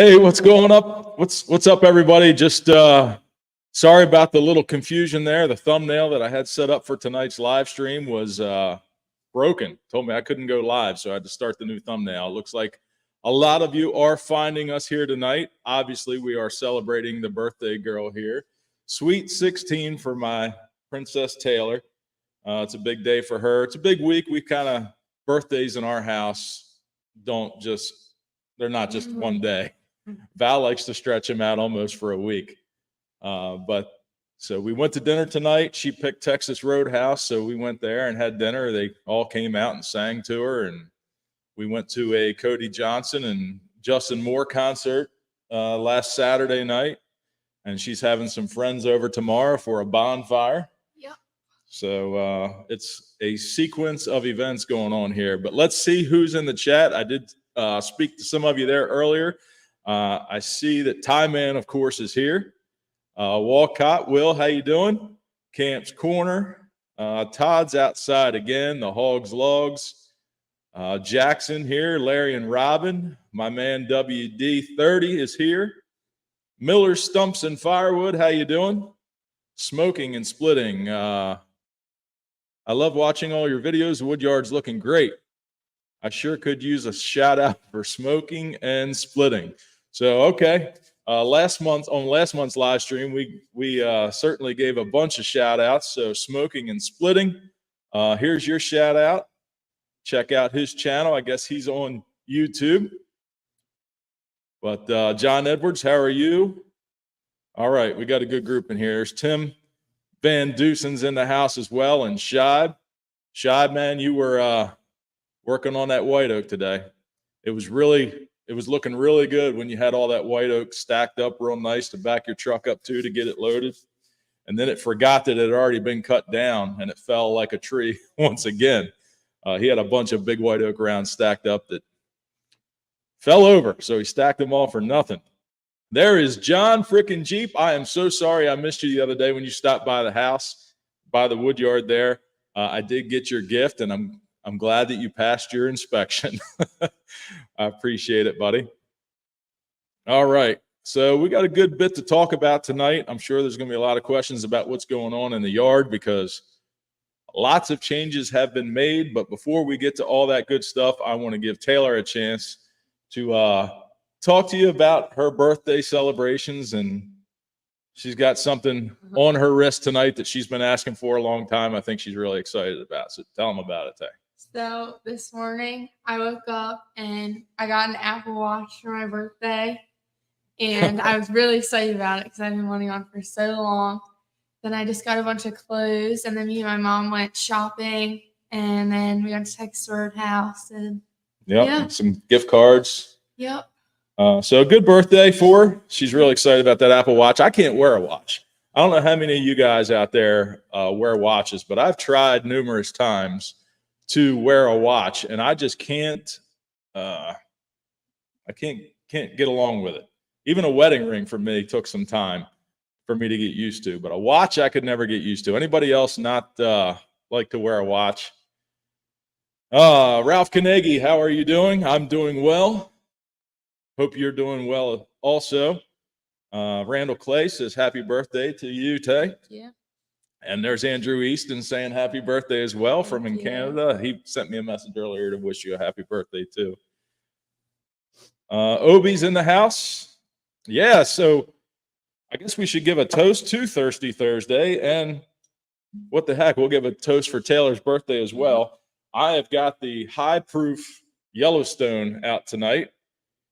Hey, what's going up? What's up, everybody? Just sorry about the little confusion there. The thumbnail that I had set up for tonight's live stream was broken. Told me I couldn't go live, so I had to start the new thumbnail. It looks like a lot of you are finding us here tonight. Obviously, we are celebrating the birthday girl here. Sweet 16 for my Princess Taylor. It's a big day for her. It's a big week. We kind of, birthdays in our house they're not just one day. Val likes to stretch them out almost for a week. So we went to dinner tonight. She picked Texas Roadhouse, so we went there and had dinner. They all came out and sang to her, and we went to a Cody Johnson and Justin Moore concert last Saturday night, and she's having some friends over tomorrow for a bonfire. Yep. So it's a sequence of events going on here, but let's see who's in the chat. I did speak to some of you there earlier. I see that Ty Man, of course, is here. Walcott, Will, how you doing? Camp's Corner. Todd's outside again. The Hogs Logs. Jackson here. Larry and Robin. My man WD30 is here. Miller Stumps and Firewood, how you doing? Smoking and Splitting. I love watching all your videos. Woodyard's looking great. I sure could use a shout out for smoking and splitting. So, okay. Last month's live stream, we certainly gave a bunch of shout outs. So smoking and splitting, here's your shout out. Check out his channel. I guess he's on YouTube. But John Edwards, how are you? All right, we got a good group in here. There's Tim Van Deusen's in the house as well, and Shibe. Shibe, man, you were working on that white oak today. It was looking really good when you had all that white oak stacked up real nice to back your truck up to get it loaded. And then it forgot that it had already been cut down and it fell like a tree once again. He had a bunch of big white oak rounds stacked up that fell over. So he stacked them all for nothing. There is John frickin' Jeep. I am so sorry I missed you the other day when you stopped by the house, by the Woodyard there. I did get your gift, and I'm glad that you passed your inspection. I appreciate it, buddy. All right. So we got a good bit to talk about tonight. I'm sure there's going to be a lot of questions about what's going on in the yard because lots of changes have been made. But before we get to all that good stuff, I want to give Taylor a chance to talk to you about her birthday celebrations. And she's got something on her wrist tonight that she's been asking for a long time. I think she's really excited about. So tell them about it, Tay. So this morning I woke up and I got an Apple Watch for my birthday, and I was really excited about it because I've been wanting one for so long. Then I just got a bunch of clothes, and then me and my mom went shopping, and then we went to Texas Roadhouse, and some gift cards. Yep. So a good birthday for her. She's really excited about that Apple Watch. I can't wear a watch. I don't know how many of you guys out there wear watches, but I've tried numerous times to wear a watch, and I just can't. I can't get along with it. Even a wedding ring for me took some time for me to get used to, but a watch I could never get used to. Anybody else not like to wear a watch? Ralph Carnegie, how are you doing? I'm doing well. Hope you're doing well also. Randall Clay says happy birthday to you, Tay. Yeah. And there's Andrew Easton saying happy birthday as well from in Canada. He sent me a message earlier to wish you a happy birthday too. Obi's in the house. Yeah, so I guess we should give a toast to Thirsty Thursday. And what the heck, we'll give a toast for Taylor's birthday as well. I have got the high proof Yellowstone out tonight.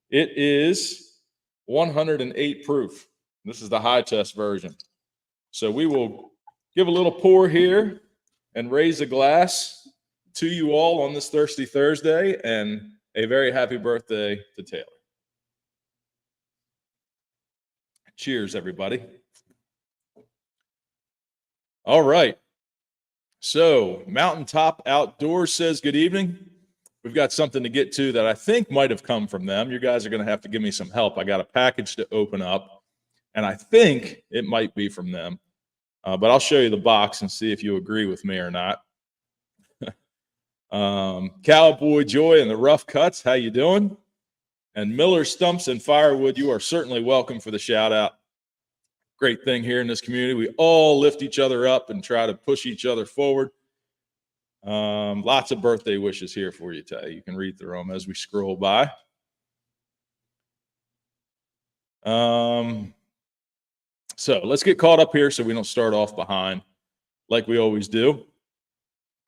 It is 108 proof. This is the high test version. So we will give a little pour here and raise a glass to you all on this Thirsty Thursday, and a very happy birthday to Taylor. Cheers, everybody. All right. So Mountaintop Outdoors says good evening. We've got something to get to that I think might have come from them. You guys are going to have to give me some help. I got a package to open up, and I think it might be from them. But I'll show you the box and see if you agree with me or not. Cowboy Joy and the Rough Cuts, how you doing? And Miller, Stumps, and Firewood, you are certainly welcome for the shout out. Great thing here in this community. We all lift each other up and try to push each other forward. Lots of birthday wishes here for you, Tay. You can read through them as we scroll by. So let's get caught up here so we don't start off behind like we always do.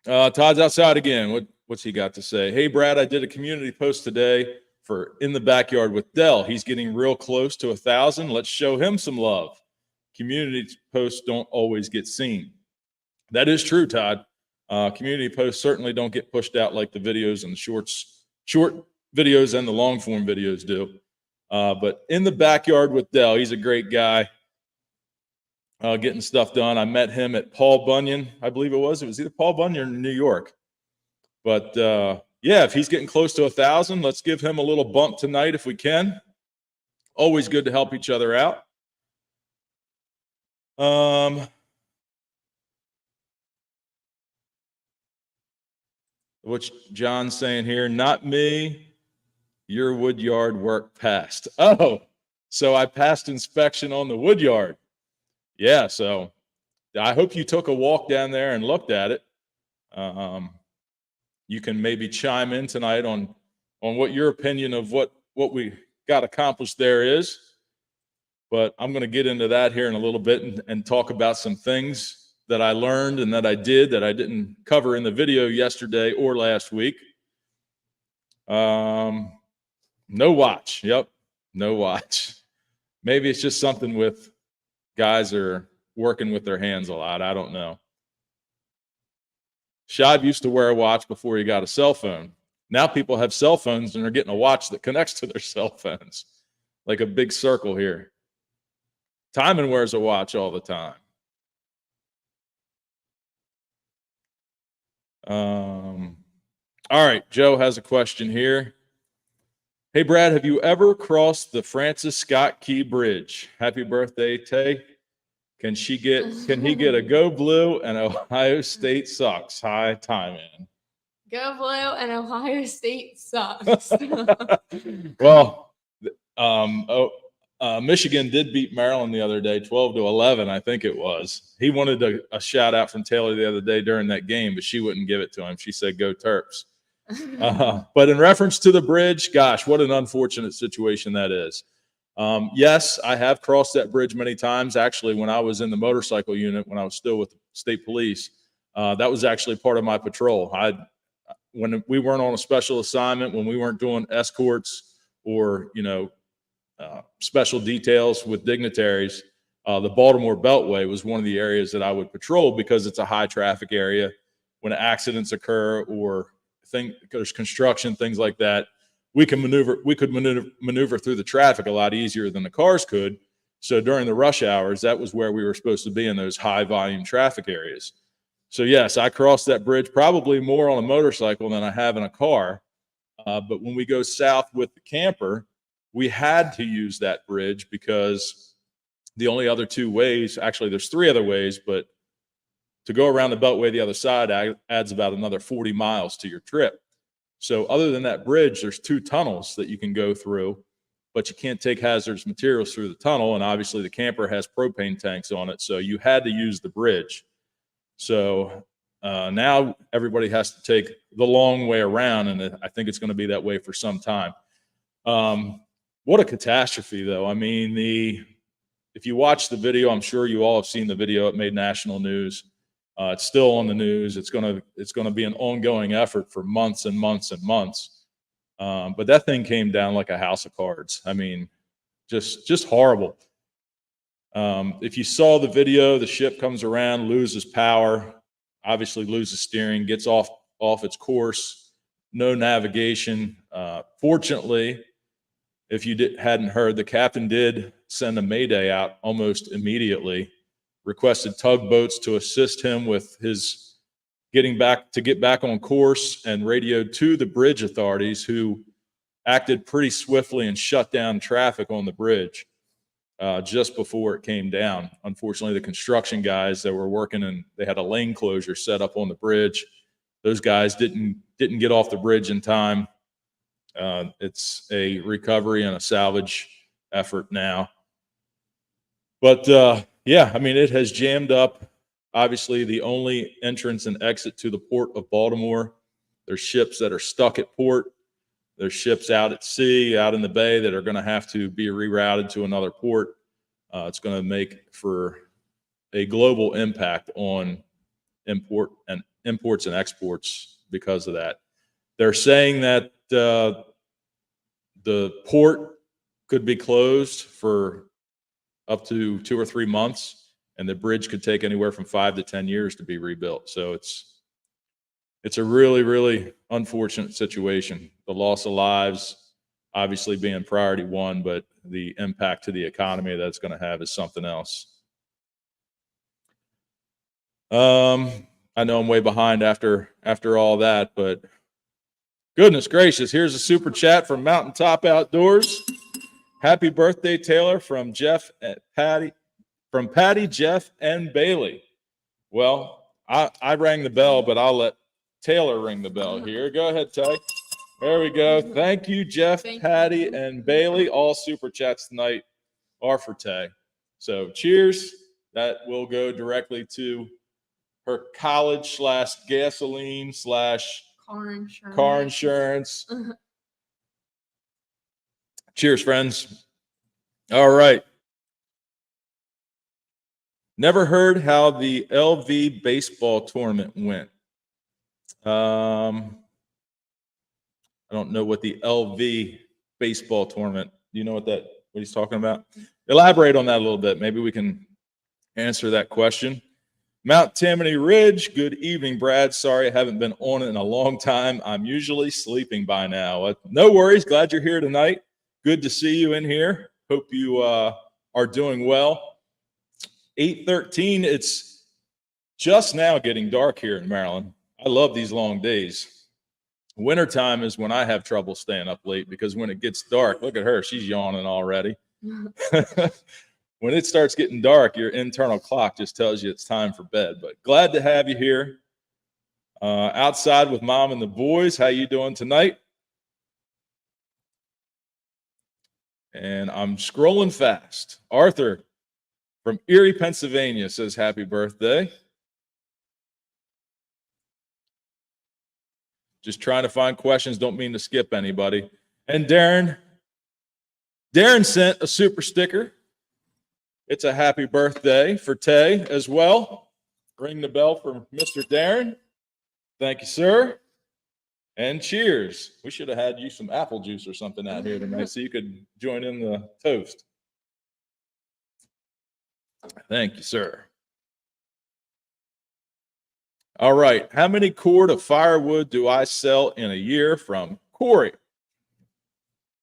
Todd's outside again. What's he got to say? Hey, Brad, I did a community post today for In the Backyard with Dell. He's getting real close to 1,000. Let's show him some love. Community posts don't always get seen. That is true, Todd. Community posts certainly don't get pushed out like the videos and the short videos and the long form videos do. But In the Backyard with Dell, he's a great guy. Getting stuff done. I met him at Paul Bunyan, I believe it was. It was either Paul Bunyan or New York. But yeah, if he's getting close to 1,000, let's give him a little bump tonight if we can. Always good to help each other out. What's John saying here? Not me. Your Woodyard work passed. Oh, so I passed inspection on the Woodyard. Yeah, so I hope you took a walk down there and looked at it. You can maybe chime in tonight on what your opinion of what we got accomplished there is. But I'm going to get into that here in a little bit and talk about some things that I learned and that I did that I didn't cover in the video yesterday or last week. No watch. Yep, no watch. Maybe it's just something with guys are working with their hands a lot. I don't know. Shive used to wear a watch before he got a cell phone. Now people have cell phones and they're getting a watch that connects to their cell phones, like a big circle here. Timon wears a watch all the time. All right, Joe has a question here. Hey, Brad, have you ever crossed the Francis Scott Key Bridge? Happy birthday, Tay. Can he get a Go Blue and Ohio State sucks? Hi, Timon. Go Blue and Ohio State sucks. Well, Michigan did beat Maryland the other day, 12-11, I think it was. He wanted a shout out from Taylor the other day during that game, but she wouldn't give it to him. She said, "Go Terps." But in reference to the bridge, gosh, what an unfortunate situation that is. Yes, I have crossed that bridge many times. Actually, when I was in the motorcycle unit, when I was still with the state police, that was actually part of my patrol. When we weren't on a special assignment, when we weren't doing escorts or, special details with dignitaries, the Baltimore Beltway was one of the areas that I would patrol because it's a high traffic area. When accidents occur or there's construction, things like that, we could maneuver through the traffic a lot easier than the cars could. So during the rush hours, that was where we were supposed to be, in those high volume traffic areas. So yes, I crossed that bridge probably more on a motorcycle than I have in a car. But when we go south with the camper, we had to use that bridge because the only other two ways, actually there's three other ways, but to go around the Beltway the other side adds about another 40 miles to your trip. So other than that bridge, there's two tunnels that you can go through, but you can't take hazardous materials through the tunnel. And obviously the camper has propane tanks on it. So you had to use the bridge. So now everybody has to take the long way around. And I think it's going to be that way for some time. What a catastrophe, though. I mean, if you watch the video, I'm sure you all have seen the video. It made national news. It's still on the news. It's going to be an ongoing effort for months and months and months. But that thing came down like a house of cards. I mean, just horrible. If you saw the video, the ship comes around, loses power, obviously loses steering, gets off its course, no navigation. Fortunately, if you hadn't heard, the captain did send a mayday out almost immediately, requested tugboats to assist him with his get back on course, and radioed to the bridge authorities, who acted pretty swiftly and shut down traffic on the bridge just before it came down. Unfortunately, the construction guys that were working, and they had a lane closure set up on the bridge, those guys didn't get off the bridge in time. It's a recovery and a salvage effort now. But yeah, I mean, it has jammed up. Obviously, the only entrance and exit to the port of Baltimore. There's ships that are stuck at port. There's ships out at sea, out in the bay, that are going to have to be rerouted to another port. It's going to make for a global impact on imports and exports because of that. They're saying that the port could be closed for up to 2 or 3 months, and the bridge could take anywhere from 5 to 10 years to be rebuilt. So it's a really, really unfortunate situation. The loss of lives obviously being priority one, but the impact to the economy that's going to have is something else. I know I'm way behind after all that, but goodness gracious, here's a super chat from Mountaintop Outdoors. Happy birthday, Taylor, from Patty, Jeff, and Bailey. Well, I rang the bell, but I'll let Taylor ring the bell here. Go ahead, Tay. There we go. Thank you, Jeff, Patty, and Bailey. All super chats tonight are for Tay. So cheers. That will go directly to her college / gasoline / car insurance. Cheers, friends. All right. Never heard how the LV baseball tournament went. I don't know what the LV baseball tournament. Do you know what he's talking about? Elaborate on that a little bit. Maybe we can answer that question. Mount Tammany Ridge. Good evening, Brad. Sorry I haven't been on in a long time. I'm usually sleeping by now. No worries. Glad you're here tonight. Good to see you in here. Hope you are doing well. 8:13. It's just now getting dark here in Maryland. I love these long days. Wintertime is when I have trouble staying up late, because when it gets dark, look at her. She's yawning already. When it starts getting dark, your internal clock just tells you it's time for bed. But glad to have you here. Outside with Mom and the boys. How you doing tonight? And I'm scrolling fast. Arthur from Erie, Pennsylvania says happy birthday. Just trying to find questions. Don't mean to skip anybody. And Darren sent a super sticker. It's a happy birthday for Tay as well. Ring the bell for Mr. Darren. Thank you, sir. And cheers. We should have had you some apple juice or something out here tonight so you could join in the toast. Thank you, sir. All right. How many cord of firewood do I sell in a year? From Corey.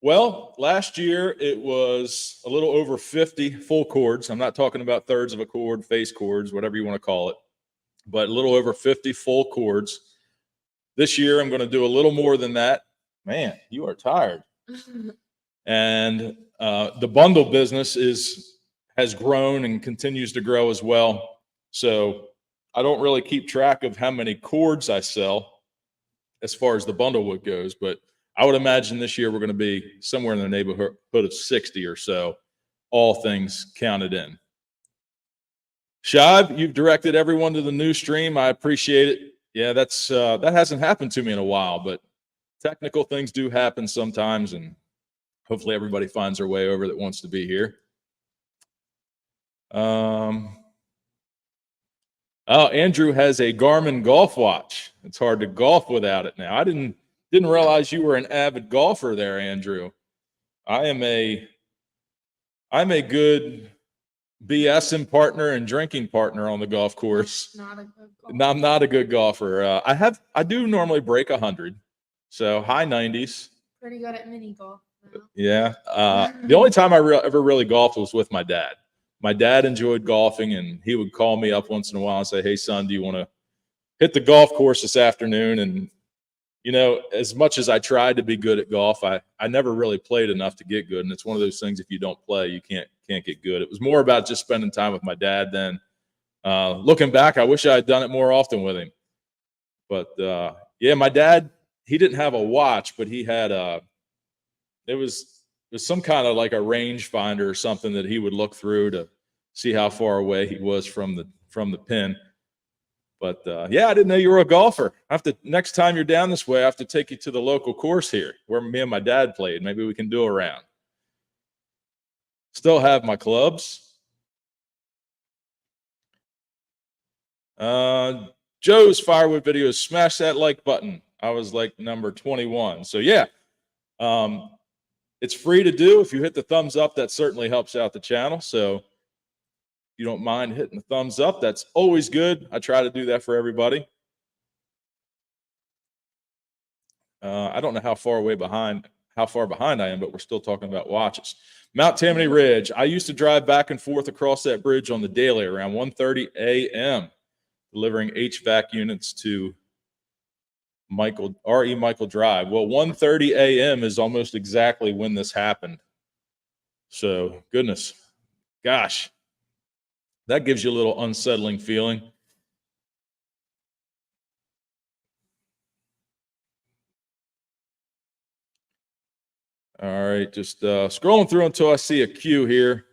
Well, last year it was a little over 50 full cords. I'm not talking about thirds of a cord, face cords, whatever you want to call it, but a little over 50 full cords. This year I'm going to do a little more than that. Man, you are tired. And the bundle business has grown and continues to grow as well. So I don't really keep track of how many cords I sell as far as the bundle wood goes, but I would imagine this year we're going to be somewhere in the neighborhood of 60 or so, all things counted in. Shive, you've directed everyone to the new stream. I appreciate it. Yeah, that hasn't happened to me in a while, but technical things do happen sometimes, and hopefully everybody finds their way over that wants to be here. Oh, Andrew has a Garmin golf watch. It's hard to golf without it now. I didn't realize you were an avid golfer there, Andrew. I'm a good BSing partner and drinking partner on the golf course. Not a good golfer. I'm not a good golfer. I do normally break 100, so high 90s. Pretty good at mini golf now. Yeah. The only time I ever really golfed was with my dad. My dad enjoyed golfing, and he would call me up once in a while and say, "Hey, son, do you want to hit the golf course this afternoon?" And, you know, as much as I tried to be good at golf, I never really played enough to get good. And it's one of those things, if you don't play, you can't get good. It was more about just spending time with my dad than looking back. I wish I had done it more often with him. But, yeah, my dad, he didn't have a watch, but he had It was some kind of like a range finder or something that he would look through to see how far away he was from the pin. But yeah, I didn't know you were a golfer. Next time you're down this way, I have to take you to the local course here where me and my dad played. Maybe we can do a round. Still have my clubs. Joe's Firewood videos, smash that like button. I was like number 21. So yeah, it's free to do. If you hit the thumbs up, that certainly helps out the channel. So if you don't mind hitting the thumbs up, that's always good. I try to do that for everybody. I don't know how far behind I am, but we're still talking about watches. Mount Tammany Ridge. I used to drive back and forth across that bridge on the daily around 1:30 a.m. delivering HVAC units to R.E. Michael Drive. Well, 1:30 a.m. is almost exactly when this happened. So, goodness, gosh, that gives you a little unsettling feeling. All right, just scrolling through until I see a cue here.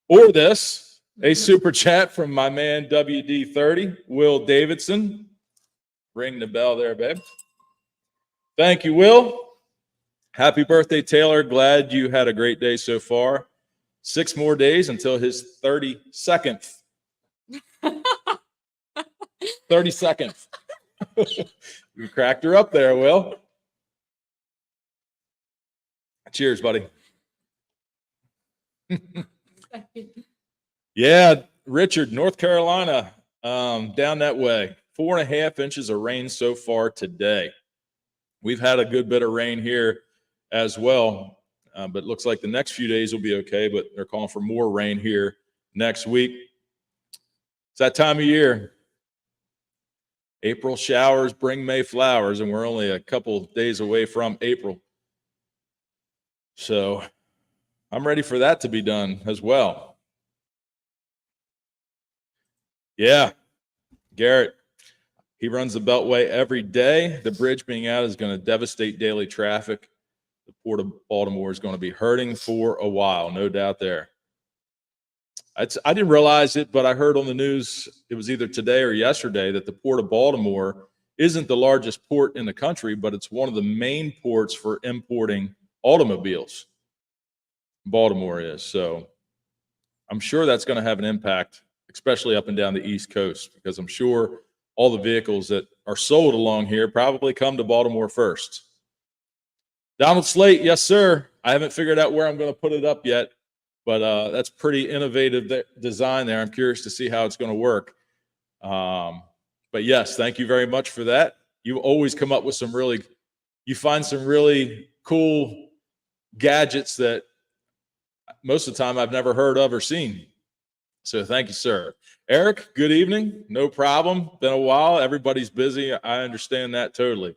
Or this, a super chat from my man WD30, Will Davidson. Ring the bell there, babe. Thank you, Will. Happy birthday, Taylor. Glad you had a great day so far. 6 more days until his 32nd. 32nd. You cracked her up there, Will. Cheers, buddy. Yeah, Richard, North Carolina, down that way. 4.5 inches of rain so far today. We've had a good bit of rain here as well, but it looks like the next few days will be okay, but they're calling for more rain here next week. It's that time of year. April showers bring May flowers, and we're only a couple days away from April. So I'm ready for that to be done as well. Yeah, Garrett, he runs the Beltway every day. The bridge being out is going to devastate daily traffic. The Port of Baltimore is going to be hurting for a while, no doubt there. I didn't realize it, but I heard on the news, it was either today or yesterday, that the Port of Baltimore isn't the largest port in the country, but it's one of the main ports for importing automobiles. Baltimore is. So I'm sure that's going to have an impact, especially up and down the East Coast, because I'm sure all the vehicles that are sold along here probably come to Baltimore first. Donald Slate, yes, sir. I haven't figured out where I'm going to put it up yet, but that's pretty innovative design there. I'm curious to see how it's going to work. But yes, thank you very much for that. You always come up with you find some really cool gadgets that most of the time I've never heard of or seen. So thank you, sir. Eric, good evening. No problem. Been a while. Everybody's busy. I understand that totally.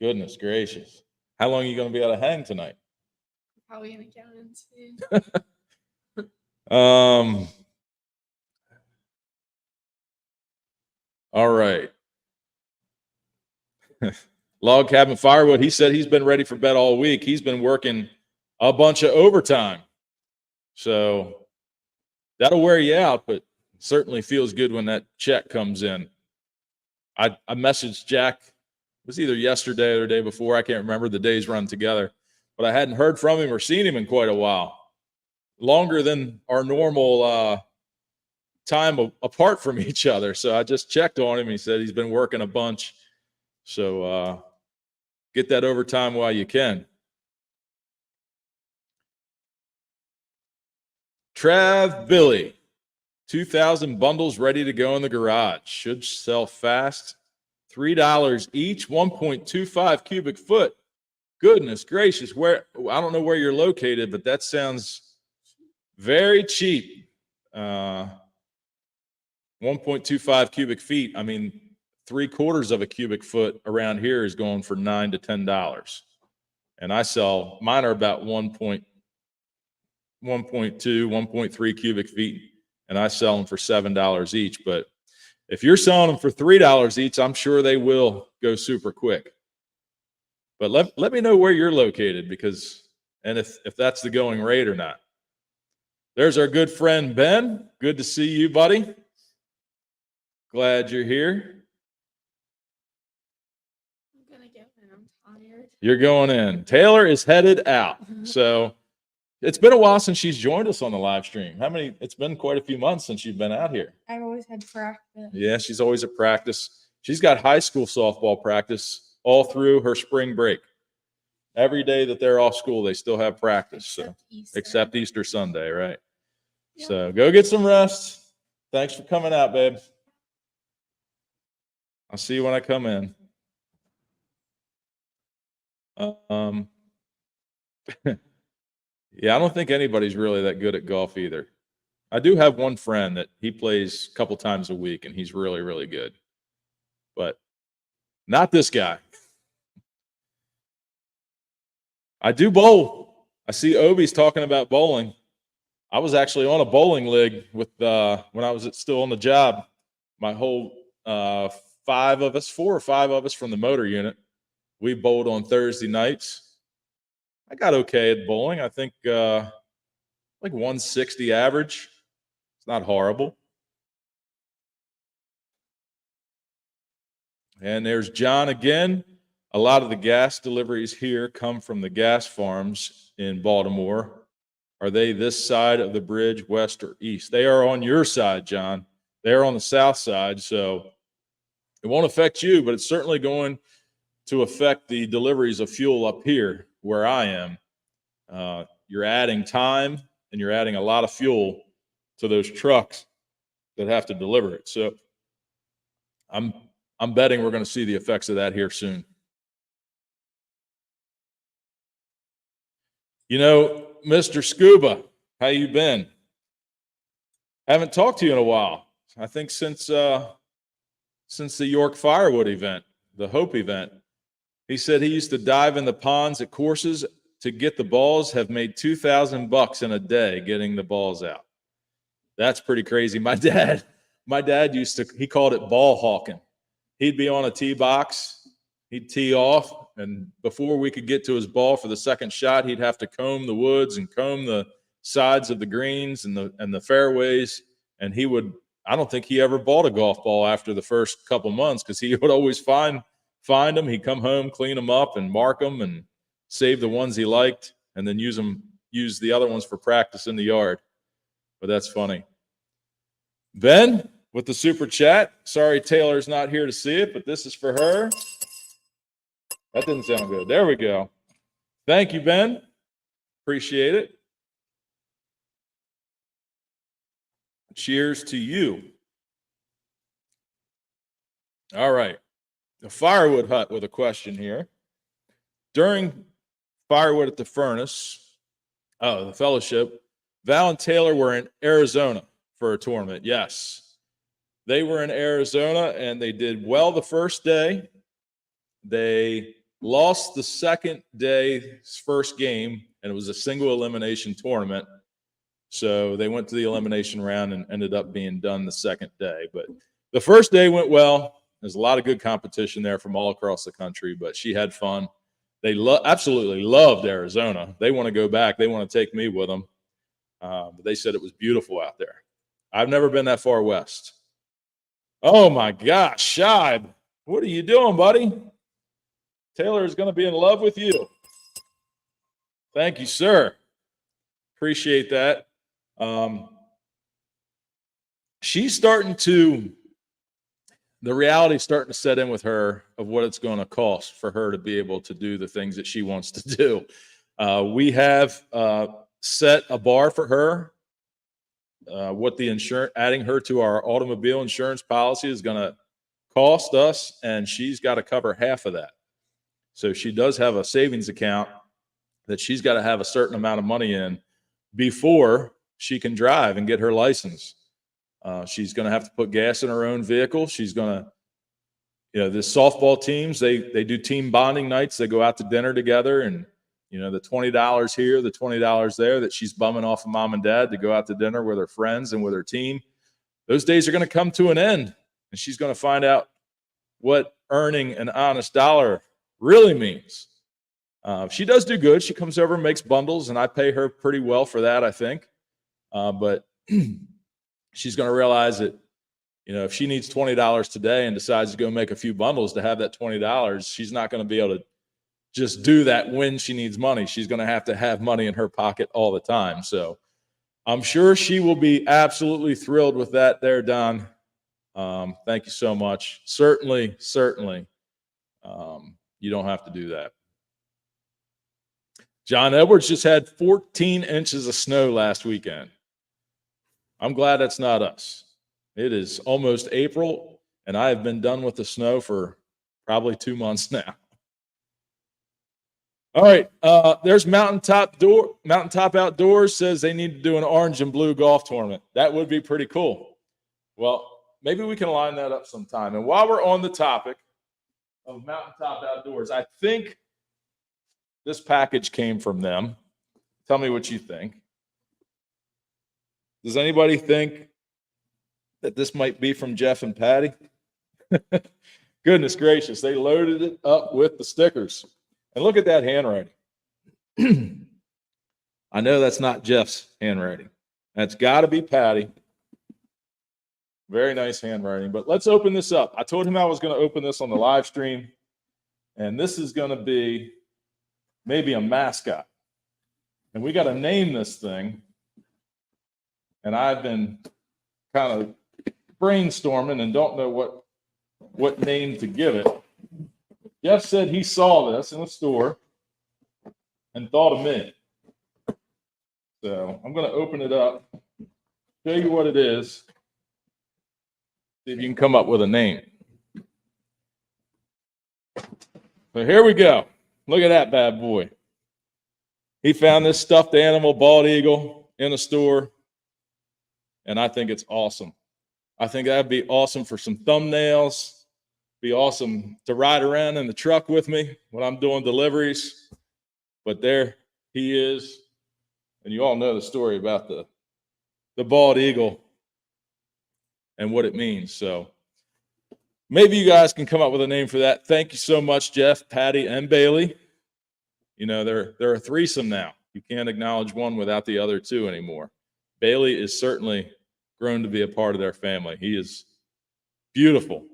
Goodness gracious. How long are you going to be able to hang tonight? Probably gonna count in soon. All right. Log Cabin Firewood, he said he's been ready for bed all week. He's been working a bunch of overtime. So that'll wear you out, but certainly feels good when that check comes in. I messaged Jack, it was either yesterday or the day before. I can't remember. The days run together. But I hadn't heard from him or seen him in quite a while. Longer than our normal time apart from each other. So I just checked on him. He said he's been working a bunch. So get that overtime while you can. Trav Billy, 2,000 bundles ready to go in the garage. Should sell fast. $3 each, 1.25 cubic foot. Goodness gracious. I don't know where you're located, but that sounds very cheap. 1.25 cubic feet. I mean, 3/4 of a cubic foot around here is going for $9 to $10. And mine are about 1.2, 1.3 cubic feet, and I sell them for $7 each. But if you're selling them for $3 each, I'm sure they will go super quick. But let me know where you're located and if that's the going rate or not. There's our good friend Ben. Good to see you, buddy. Glad you're here. I'm gonna get in. I'm tired. You're going in. Taylor is headed out. So it's been a while since she's joined us on the live stream. It's been quite a few months since you've been out here. I've always had practice. Yeah, she's always at practice. She's got high school softball practice all through her spring break. Every day that they're off school, they still have practice. Except Easter Sunday, right? Yep. So go get some rest. Thanks for coming out, babe. I'll see you when I come in. Yeah, I don't think anybody's really that good at golf either. I do have one friend that he plays a couple times a week, and he's really, really good. But not this guy. I do bowl. I see Obi's talking about bowling. I was actually on a bowling league when I was still on the job. My whole 4 or 5 of us from the motor unit, we bowled on Thursday nights. I got okay at bowling. I think like 160 average. It's not horrible. And there's John again. A lot of the gas deliveries here come from the gas farms in Baltimore. Are they this side of the bridge, west or east? They are on your side, John. They're on the south side, so it won't affect you, but it's certainly going to affect the deliveries of fuel up here where I am. You're adding time and you're adding a lot of fuel to those trucks that have to deliver it. So I'm betting we're going to see the effects of that here soon. You know, Mr. Scuba, how you been? Haven't talked to you in a while. I think since the York Firewood event, the Hope event. He said he used to dive in the ponds at courses to get the balls, have made $2,000 in a day getting the balls out. That's pretty crazy. My dad he called it ball hawking. He'd be on a tee box, he'd tee off, and before we could get to his ball for the second shot, he'd have to comb the woods and comb the sides of the greens and the fairways. And I don't think he ever bought a golf ball after the first couple months because he would always find them. He'd come home, clean them up, and mark them, and save the ones he liked, and then use the other ones for practice in the yard. But that's funny. Ben with the super chat. Sorry, Taylor's not here to see it, but this is for her. That didn't sound good. There we go. Thank you, Ben. Appreciate it. Cheers to you. All right. The Firewood Hut with a question here. During Firewood at the Furnace, the fellowship, Val and Taylor were in Arizona for a tournament. Yes. They were in Arizona, and they did well the first day. They lost the second day's first game, and it was a single elimination tournament. So they went to the elimination round and ended up being done the second day. But the first day went well. There's a lot of good competition there from all across the country, but she had fun. They absolutely loved Arizona. They want to go back. They want to take me with them. But they said it was beautiful out there. I've never been that far west. Oh, my gosh, Shibe. What are you doing, buddy? Taylor is going to be in love with you. Thank you, sir. Appreciate that. The reality's starting to set in with her of what it's going to cost for her to be able to do the things that she wants to do. We have set a bar for her. What the adding her to our automobile insurance policy is going to cost us, and she's got to cover half of that. So she does have a savings account that she's got to have a certain amount of money in before she can drive and get her license. She's going to have to put gas in her own vehicle. She's going to, the softball teams, they do team bonding nights. They go out to dinner together, and, the $20 here, the $20 there that she's bumming off of mom and dad to go out to dinner with her friends and with her team. Those days are going to come to an end, and she's going to find out what earning an honest dollar really means. She does do good. She comes over and makes bundles, and I pay her pretty well for that, I think. But she's going to realize that, if she needs $20 today and decides to go make a few bundles to have that $20, she's not going to be able to just do that when she needs money. She's going to have money in her pocket all the time. So I'm sure she will be absolutely thrilled with that there, Don. Thank you so much. Certainly, you don't have to do that. John Edwards just had 14 inches of snow last weekend. I'm glad that's not us. It is almost April, and I have been done with the snow for probably 2 months now. All right, there's Mountaintop Outdoors says they need to do an orange and blue golf tournament. That would be pretty cool. Well, maybe we can line that up sometime. And while we're on the topic of Mountaintop Outdoors, I think this package came from them. Tell me what you think. Does anybody think that this might be from Jeff and Patty? Goodness gracious, they loaded it up with the stickers. And look at that handwriting. I know that's not Jeff's handwriting. That's got to be Patty. Very nice handwriting. But let's open this up. I told him I was going to open this on the live stream. And this is going to be maybe a mascot. And we got to name this thing. And I've been kind of brainstorming and don't know what name to give it. Jeff said he saw this in the store and thought of me. So I'm going to open it up, show you what it is, see if you can come up with a name. So here we go. Look at that bad boy. He found this stuffed animal bald eagle in a store, and I think it's awesome. I think that'd be awesome for some thumbnails. Be awesome to ride around in the truck with me when I'm doing deliveries. But there he is. And you all know the story about the bald eagle and what it means. So maybe you guys can come up with a name for that. Thank you so much, Jeff, Patty, and Bailey. They're a threesome now. You can't acknowledge one without the other two anymore. Bailey is certainly grown to be a part of their family. He is beautiful.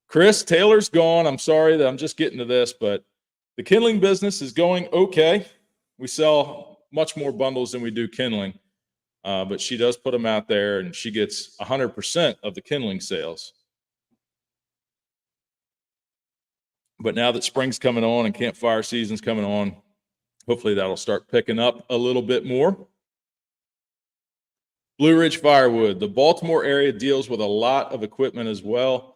Chris, Taylor's gone. I'm sorry that I'm just getting to this, but the kindling business is going okay. We sell much more bundles than we do kindling, but she does put them out there, and she gets 100% of the kindling sales. But now that spring's coming on and campfire season's coming on, hopefully that'll start picking up a little bit more. Blue Ridge Firewood. The Baltimore area deals with a lot of equipment as well.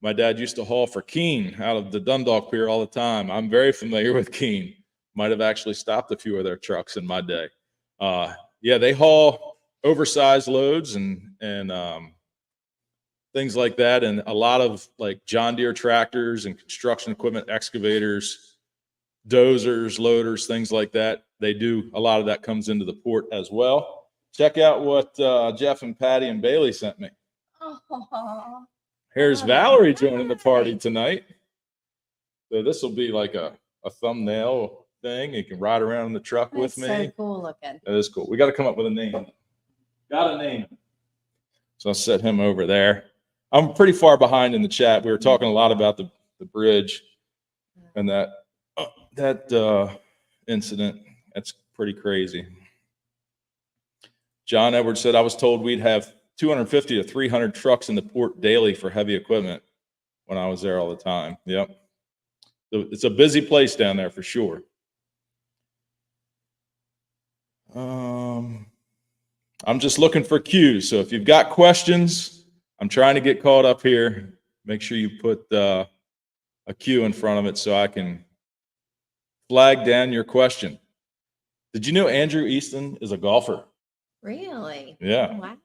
My dad used to haul for Keene out of the Dundalk Pier all the time. I'm very familiar with Keene. Might have actually stopped a few of their trucks in my day. Yeah, they haul oversized loads and things like that, and a lot of like John Deere tractors and construction equipment, excavators, dozers, loaders, things like that. They do a lot of that comes into the port as well. Check out what Jeff and Patty and Bailey sent me. Oh, Here's Valerie joining the party tonight. So this will be like a thumbnail thing. You can ride around in the truck with me. So cool looking. That is cool. We got to come up with a name. Got a name. So I'll set him over there. I'm pretty far behind in the chat. We were talking a lot about the bridge and that incident. That's pretty crazy. John Edwards said, I was told we'd have 250 to 300 trucks in the port daily for heavy equipment when I was there all the time. Yep. It's a busy place down there for sure. I'm just looking for cues. So if you've got questions, I'm trying to get caught up here. Make sure you put a cue in front of it so I can flag down your question. Did you know Andrew Easton is a golfer? Really? Yeah. Wow.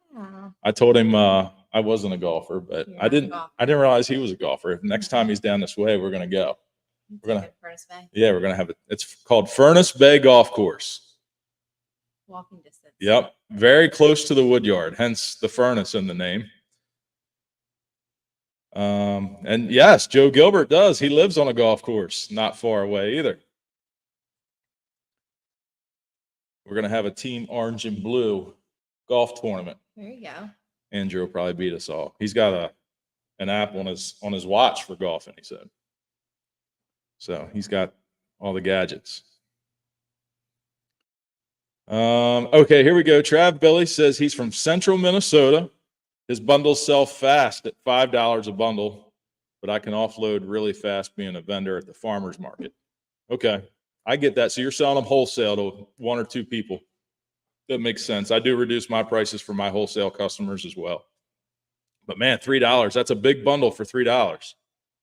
I told him I wasn't a golfer, but You're I didn't realize he was a golfer. Next time he's down this way, we're going to go. We're going to, Furnace Bay. yeah, we're going to have it. It's called Furnace Bay Golf Course. Walking distance. Yep. Very close to the Woodyard, hence the furnace in the name. And yes, Joe Gilbert does. He lives on a golf course not far away either. We're going to have a team orange and blue golf tournament. There you go. Andrew will probably beat us all. He's got an app on his watch for golfing, he said. So he's got all the gadgets. Okay, here we go. Trav Billy says he's from central Minnesota. His bundles sell fast at $5 a bundle, but I can offload really fast being a vendor at the farmer's market. Okay, I get that. So you're selling them wholesale to one or two people. That makes sense. I do reduce my prices for my wholesale customers as well. But man, $3, that's a big bundle for $3.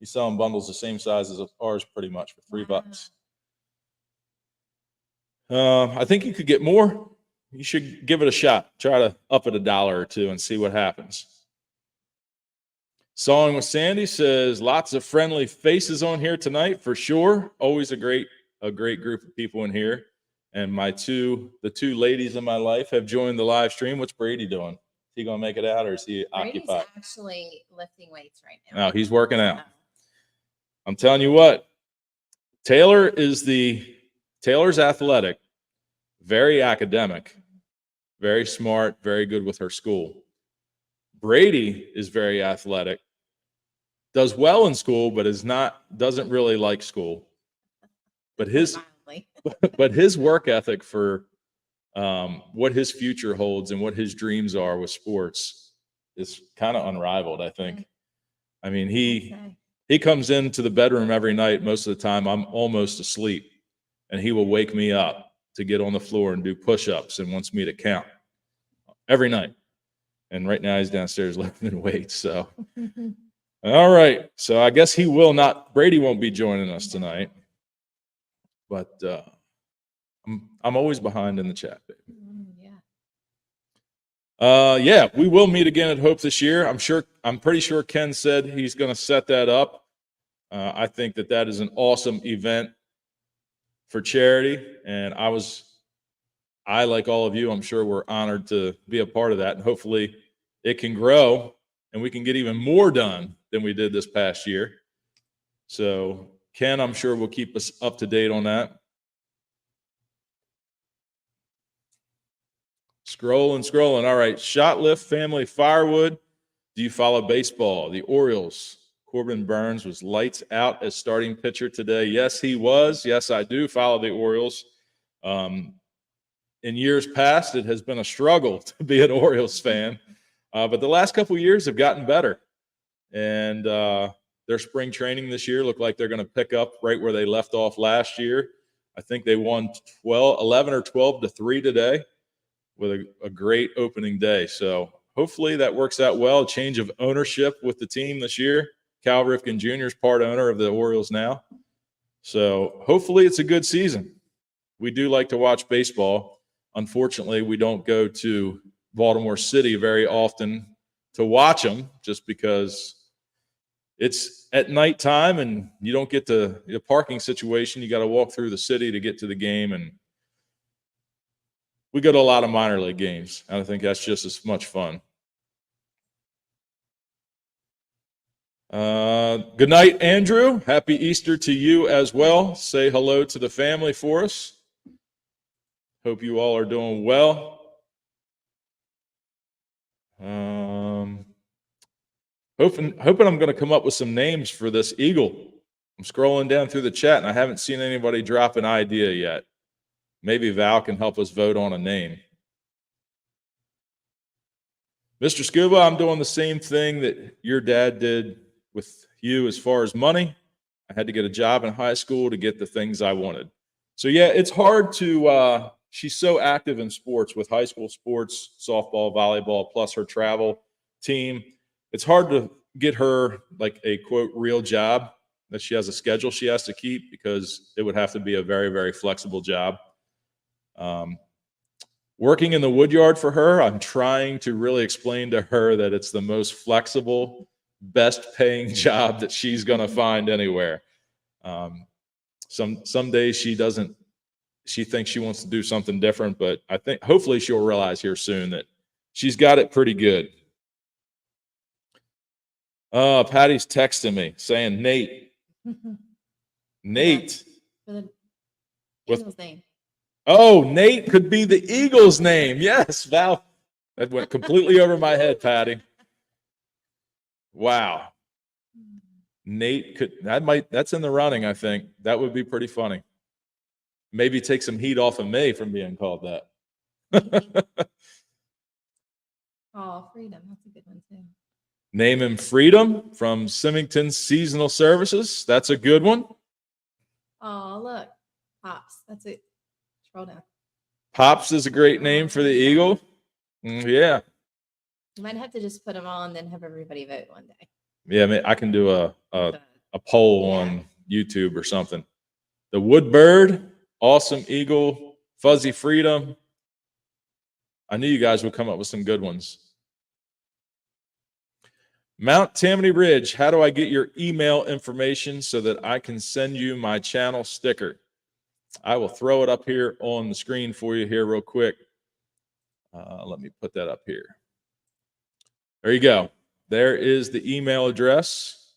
You sell them bundles the same size as ours pretty much for $3. I think you could get more. You should give it a shot. Try to up it $1 or $2 and see what happens. Sawing with Sandy says lots of friendly faces on here tonight for sure. Always a great group of people in here. And the two ladies in my life have joined the live stream. What's Brady doing? Is he gonna make it out or is he Brady's occupied? actually lifting weights right now. No, he's working out. I'm telling you what, Taylor's athletic, very academic, very smart, very good with her school. Brady is very athletic, does well in school, but doesn't really like school. But his work ethic for what his future holds and what his dreams are with sports is kind of unrivaled, I think. I mean, he comes into the bedroom every night. Most of the time, I'm almost asleep, and he will wake me up to get on the floor and do push-ups and wants me to count every night. And right now he's downstairs lifting weights. So, all right. So I guess Brady won't be joining us tonight. But I'm always behind in the chat, baby. Yeah, we will meet again at Hope this year. I'm pretty sure Ken said he's going to set that up. I think that is an awesome event for charity, and I like all of you, I'm sure we're honored to be a part of that, and hopefully it can grow and we can get even more done than we did this past year. So Ken, I'm sure will keep us up to date on that. Scrolling. All right, Shotlift family Firewood. Do you follow baseball? The Orioles. Corbin Burns was lights out as starting pitcher today. Yes, he was. Yes, I do follow the Orioles. In years past, it has been a struggle to be an Orioles fan, but the last couple of years have gotten better. And their spring training this year looked like they're going to pick up right where they left off last year. I think they won 11 or 12-3 today with a great opening day. So hopefully that works out well. A change of ownership with the team this year. Cal Ripken Jr. is part owner of the Orioles now. So hopefully it's a good season. We do like to watch baseball. Unfortunately, we don't go to Baltimore City very often to watch them just because it's at nighttime and you don't get to the parking situation. You got to walk through the city to get to the game. And we go to a lot of minor league games. And I think that's just as much fun. Good night, Andrew. Happy Easter to you as well. Say hello to the family for us. Hope you all are doing well. Hoping I'm going to come up with some names for this eagle. I'm scrolling down through the chat and I haven't seen anybody drop an idea yet. Maybe Val can help us vote on a name. Mr. Scuba, I'm doing the same thing that your dad did with you as far as money. I had to get a job in high school to get the things I wanted. So yeah, it's hard to, she's so active in sports with high school sports, softball, volleyball, plus her travel team. It's hard to get her like a quote real job that she has a schedule she has to keep because it would have to be a very, very flexible job. Working in the Woodyard for her, I'm trying to really explain to her that it's the most flexible, best paying job that she's going to find anywhere. Some days she thinks she wants to do something different, but I think hopefully she'll realize here soon that she's got it pretty good. Patty's texting me saying Nate. Nate. For the With- Eagles name. Oh, Nate could be the Eagles' name. Yes, Val. That went completely over my head, Patty. Wow. Nate could, that's in the running, I think. That would be pretty funny. Maybe take some heat off of me from being called that. Oh, Freedom. That's a good one too. Name him Freedom from Symington Seasonal Services. That's a good one. Oh, look. Pops. That's it. Scroll down. Pops is a great name for the Eagle. Yeah. You might have to just put them all and then have everybody vote one day. Yeah, I can do a poll Yeah. on YouTube or something. The Woodbird, Awesome Eagle, Fuzzy Freedom. I knew you guys would come up with some good ones. Mount Tammany Ridge, how do I get your email information so that I can send you my channel sticker? I will throw it up here on the screen for you here real quick. Let me put that up here. There you go. There is the email address.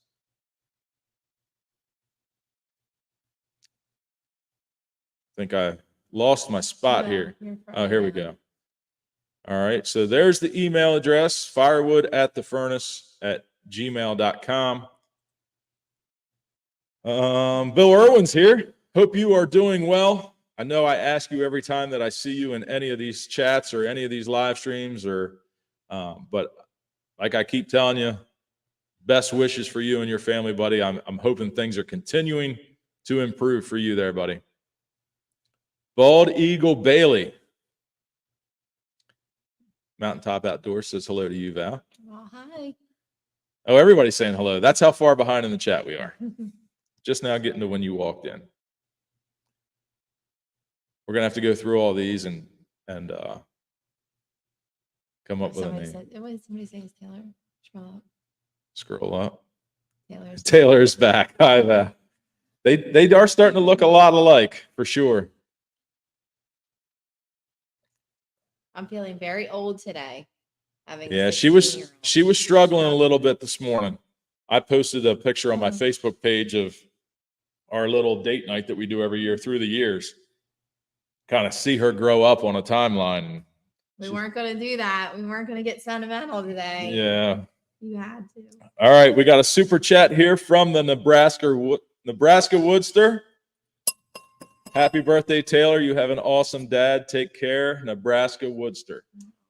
I think I lost my spot here. Oh, here we go. All right. So there's the email address, firewood@thefurnace@gmail.com. Bill Irwin's here. Hope you are doing well. I know I ask you every time that I see you in any of these chats or any of these live streams, but like I keep telling you, best wishes for you and your family, buddy. I'm hoping things are continuing to improve for you there, buddy. Bald Eagle Bailey. Mountaintop Outdoors says hello to you, Val. Well, hi. Oh, everybody's saying hello. That's how far behind in the chat we are. Just now getting to when you walked in. We're gonna have to go through all these and come up with a name. Somebody saying it's Taylor. Scroll up. Scroll up. Taylor's Taylor's back. Hi, Val. They are starting to look a lot alike for sure. I'm feeling very old today. Yeah, she was struggling a little bit this morning. I posted a picture on my Facebook page of our little date night that we do every year through the years. Kind of see her grow up on a timeline. We weren't going to do that. We weren't going to get sentimental today. Yeah. You had to. All right, we got a super chat here from the Nebraska Woodster. Happy birthday, Taylor. You have an awesome dad. Take care, Nebraska Woodster.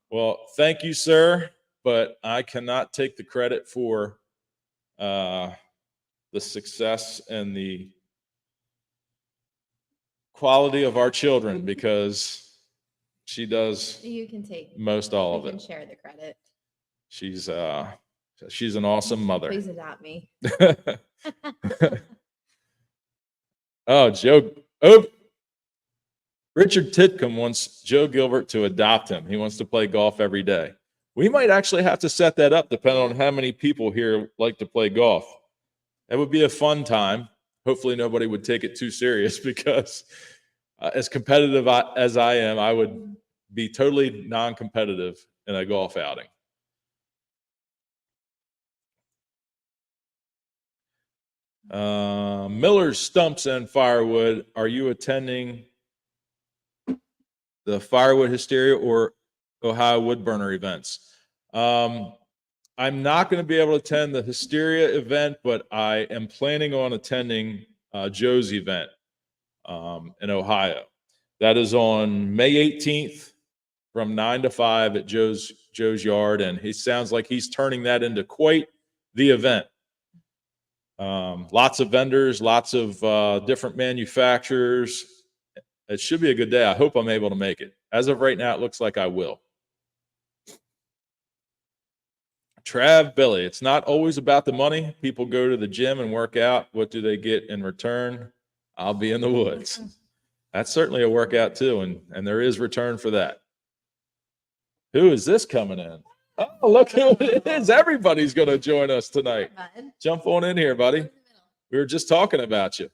Well, thank you, sir, but I cannot take the credit for the success and the quality of our children because she does You can take most all of You can it. share the credit. She's an awesome mother. Please adopt me. Oh, Richard Titcomb wants Joe Gilbert to adopt him. He wants to play golf every day. We might actually have to set that up depending on how many people here like to play golf. That would be a fun time. Hopefully nobody would take it too serious because as competitive as I am, I would be totally non-competitive in a golf outing. Miller's Stumps and Firewood. Are you attending the Firewood Hysteria or Ohio Woodburner events? I'm not going to be able to attend the Hysteria event, but I am planning on attending Joe's event in Ohio. That is on May 18th from 9 to 5 at Joe's yard, and he sounds like he's turning that into quite the event. Lots of vendors, lots of different manufacturers. It should be a good day. I hope I'm able to make it. As of right now, it looks like I will. Trav Billy, it's not always about the money. People go to the gym and work out. What do they get in return? I'll be in the woods. That's certainly a workout too, and there is return for that. Who is this coming in? Oh, look who it is. Everybody's going to join us tonight. Jump on in here, buddy. We were just talking about you.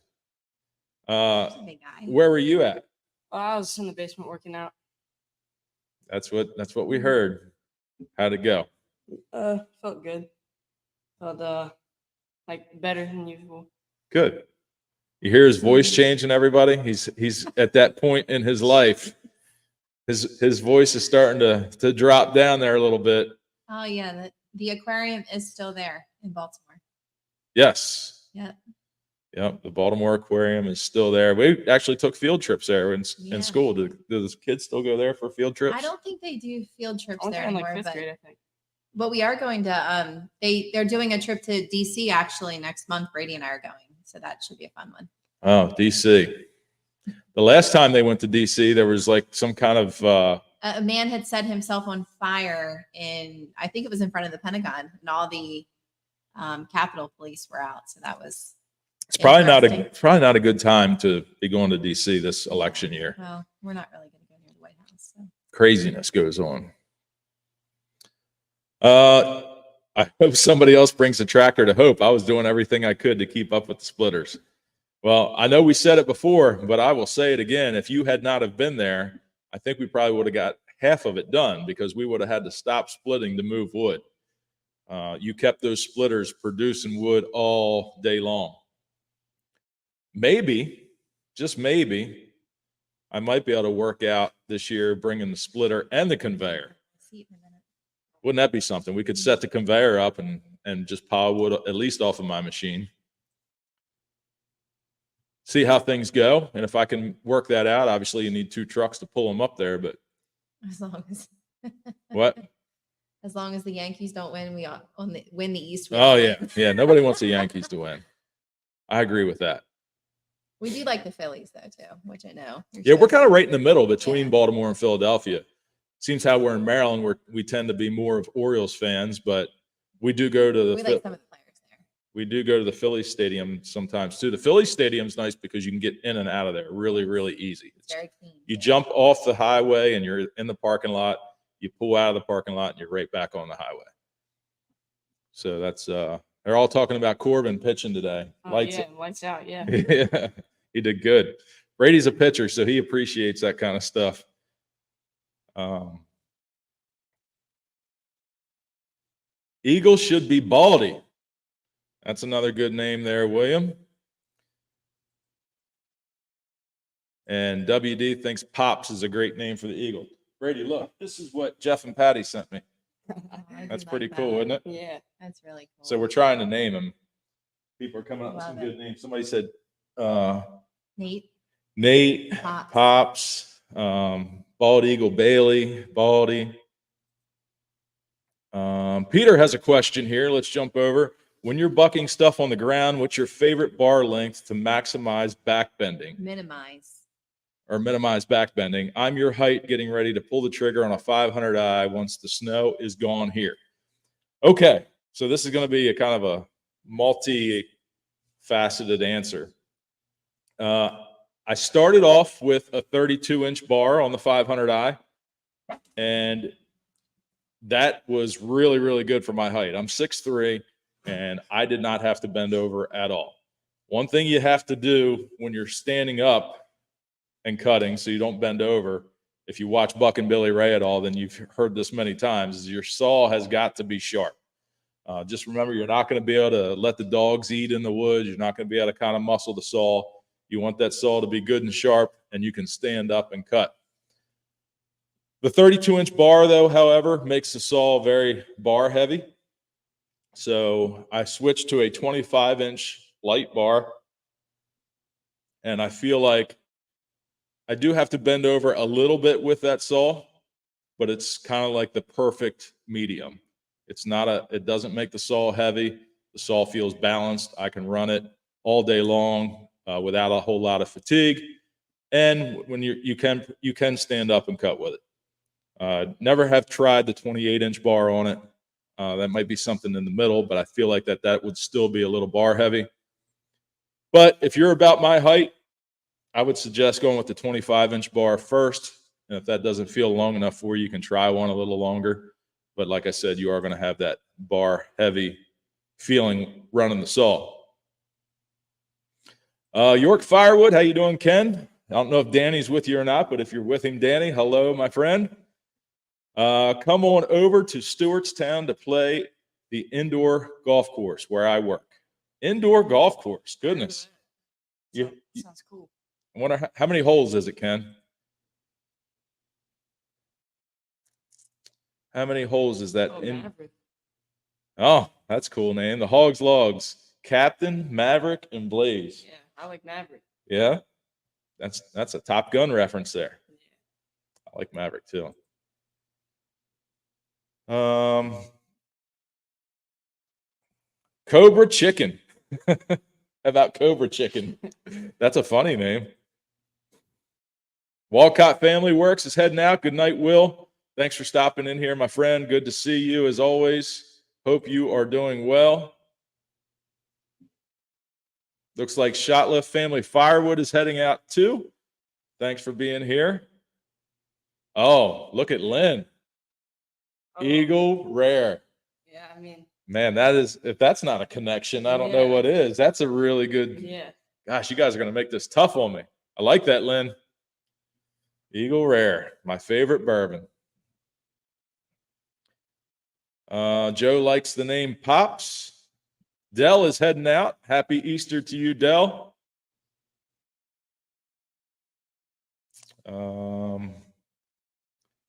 Where were you at? I was in the basement working out. That's what we heard. How'd it go? Felt good. but like better than usual. Good. You hear his voice changing, everybody? He's at that point in his life. His voice is starting to drop down there a little bit. Oh yeah, the aquarium is still there in Baltimore. Yes. Yeah. Yep. The Baltimore Aquarium is still there. We actually took field trips there in Yeah. school. Do the kids still go there for field trips? I don't think they do field trips I went there there in anymore, like fifth but grade, I think. but we are going to they're doing a trip to DC actually next month. Brady and I are going, so that should be a fun one. Oh, DC. The last time they went to DC, there was like some kind of A man had set himself on fire I think it was in front of the Pentagon, and all the Capitol Police were out. So that was. it's probably interesting. not a good time to be going to DC this election year. Well, we're not really going to go near the White House. So. Craziness goes on. I hope somebody else brings a tracker to Hope. I was doing everything I could to keep up with the splitters. Well, I know we said it before, but I will say it again. If you had not have been there, I think we probably would have got half of it done because we would have had to stop splitting to move wood. You kept those splitters producing wood all day long. Maybe, just maybe, I might be able to work out this year bringing the splitter and the conveyor. Wouldn't that be something? We could set the conveyor up and just pile wood at least off of my machine. See how things go. And if I can work that out, obviously you need 2 trucks to pull them up there, but As long as what? As long as the Yankees don't win, win the East. Oh yeah. Yeah. Nobody wants the Yankees to win. I agree with that. We do like the Phillies though, too, which I know. Yeah, we're kind of right in the middle between Yeah. Baltimore and Philadelphia. Seems how we're in Maryland, we tend to be more of Orioles fans, but we do go to We like some of the players there. we do go to the Phillies stadium sometimes too. The Phillies stadium's nice because you can get in and out of there really, really easy. It's very clean. You jump off the highway and you're in the parking lot. You pull out of the parking lot and you're right back on the highway. So that's they're all talking about Corbin pitching today. Oh, Lights yeah, lights out. Yeah. yeah, he did good. Brady's a pitcher, so he appreciates that kind of stuff. Eagle should be Baldy. That's another good name there, William. And WD thinks Pops is a great name for the Eagle. Brady, look, this is what Jeff and Patty sent me. I That's do pretty like cool, that. isn't it? Yeah. That's really cool. So we're trying to name him. People are coming up with Love some it. good names. Somebody said Nate, Nate, Pops, Bald Eagle Bailey, Baldy. Peter has a question here. Let's jump over. When you're bucking stuff on the ground, what's your favorite bar length to maximize backbending minimize. or minimize backbending? I'm your height getting ready to pull the trigger on a 500i once the snow is gone here. Okay, so this is going to be a kind of a multi-faceted answer. I started off with a 32-inch bar on the 500i, and that was really, really good for my height. I'm 6'3", and I did not have to bend over at all. One thing you have to do when you're standing up and cutting so you don't bend over, if you watch Buck and Billy Ray at all, then you've heard this many times, is your saw has got to be sharp. Just remember, you're not going to be able to let the dogs eat in the woods. You're not going to be able to kind of muscle the saw. You want that saw to be good and sharp, and you can stand up and cut. The 32-inch bar, though, however, makes the saw very bar heavy. So I switched to a 25-inch light bar, and I feel like I do have to bend over a little bit with that saw, but it's kind of like the perfect medium. It doesn't make the saw heavy. The saw feels balanced. I can run it all day long without a whole lot of fatigue. And when you can stand up and cut with it. Never have tried the 28-inch bar on it. That might be something in the middle, but I feel like that would still be a little bar heavy. But if you're about my height, I would suggest going with the 25-inch bar first. And if that doesn't feel long enough for you, you can try one a little longer. But like I said, you are going to have that bar heavy feeling running the saw. York Firewood, how you doing, Ken? I don't know if Danny's with you or not, but if you're with him, Danny, hello, my friend. Come on over to Stewartstown to play the indoor golf course where I work. Indoor golf course. Goodness. Sounds cool. I wonder how many holes is it, Ken? How many holes is that Oh, in? Maverick. Oh, that's a cool name. The Hogs Logs. Captain, Maverick, and Blaze. Yeah, I like Maverick. Yeah? That's a Top Gun reference there. Yeah. I like Maverick too. Cobra Chicken. How about Cobra Chicken? That's a funny name. Walcott Family Works is heading out. Good night, Will. Thanks for stopping in here, my friend. Good to see you as always. Hope you are doing well. Looks like Shotlift Family Firewood is heading out too. Thanks for being here. Oh, look at Lynn. Oh, Eagle Rare. Yeah, I mean, Man, that is, if that's not a connection, I don't know Yeah. what is. That's a really good, yeah. gosh, you guys are going to make this tough on me. I like that, Lynn. Eagle Rare, my favorite bourbon. Joe likes the name Pops. Dell is heading out. Happy Easter to you, Dell.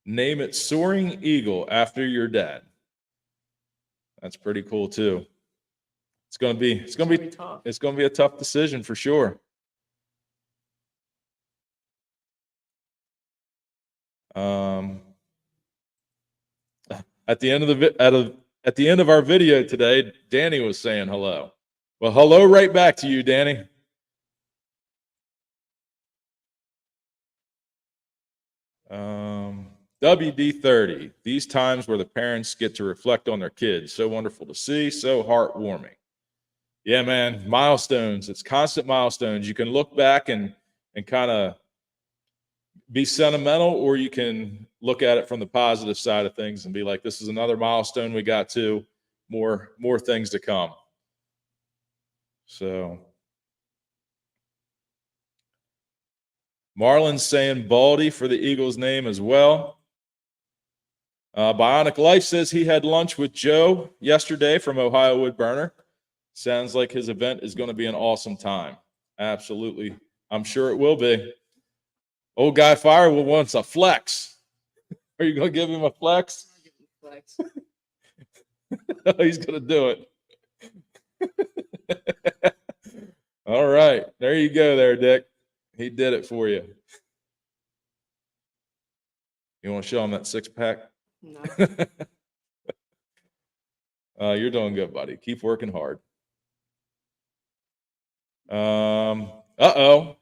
Name it Soaring Eagle after your dad. That's pretty cool too. It's gonna be tough. it's gonna be a tough decision for sure. At the end of our video today, Danny was saying hello. Well, hello right back to you, Danny. WD30. These times where the parents get to reflect on their kids. So wonderful to see. So heartwarming. Yeah, man. Milestones. It's constant milestones. You can look back and kind of be sentimental, or you can look at it from the positive side of things and be like, this is another milestone we got to, more things to come. So Marlon's saying Baldy for the Eagles name as well. Bionic Life says he had lunch with Joe yesterday from Ohio Wood Burner. Sounds like his event is going to be an awesome time. Absolutely. I'm sure it will be. Old guy Firewood wants a flex. Are you going to give him a flex? I'll give him flex. He's going to do it. All right. There you go there, Dick. He did it for you. You want to show him that six-pack? No. You're doing good, buddy. Keep working hard.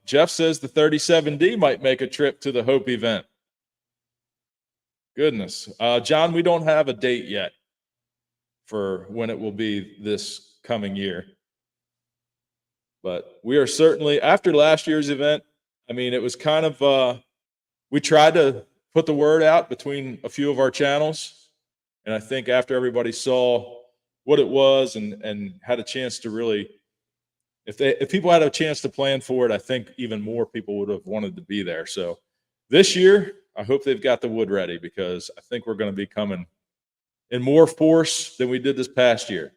Jeff says the 37D might make a trip to the Hope event. Goodness. John, we don't have a date yet for when it will be this coming year. But we are certainly, after last year's event, I mean, it was kind of, we tried to put the word out between a few of our channels. And I think after everybody saw what it was and had a chance to really, if people had a chance to plan for it, I think even more people would have wanted to be there. So this year, I hope they've got the wood ready, because I think we're going to be coming in more force than we did this past year.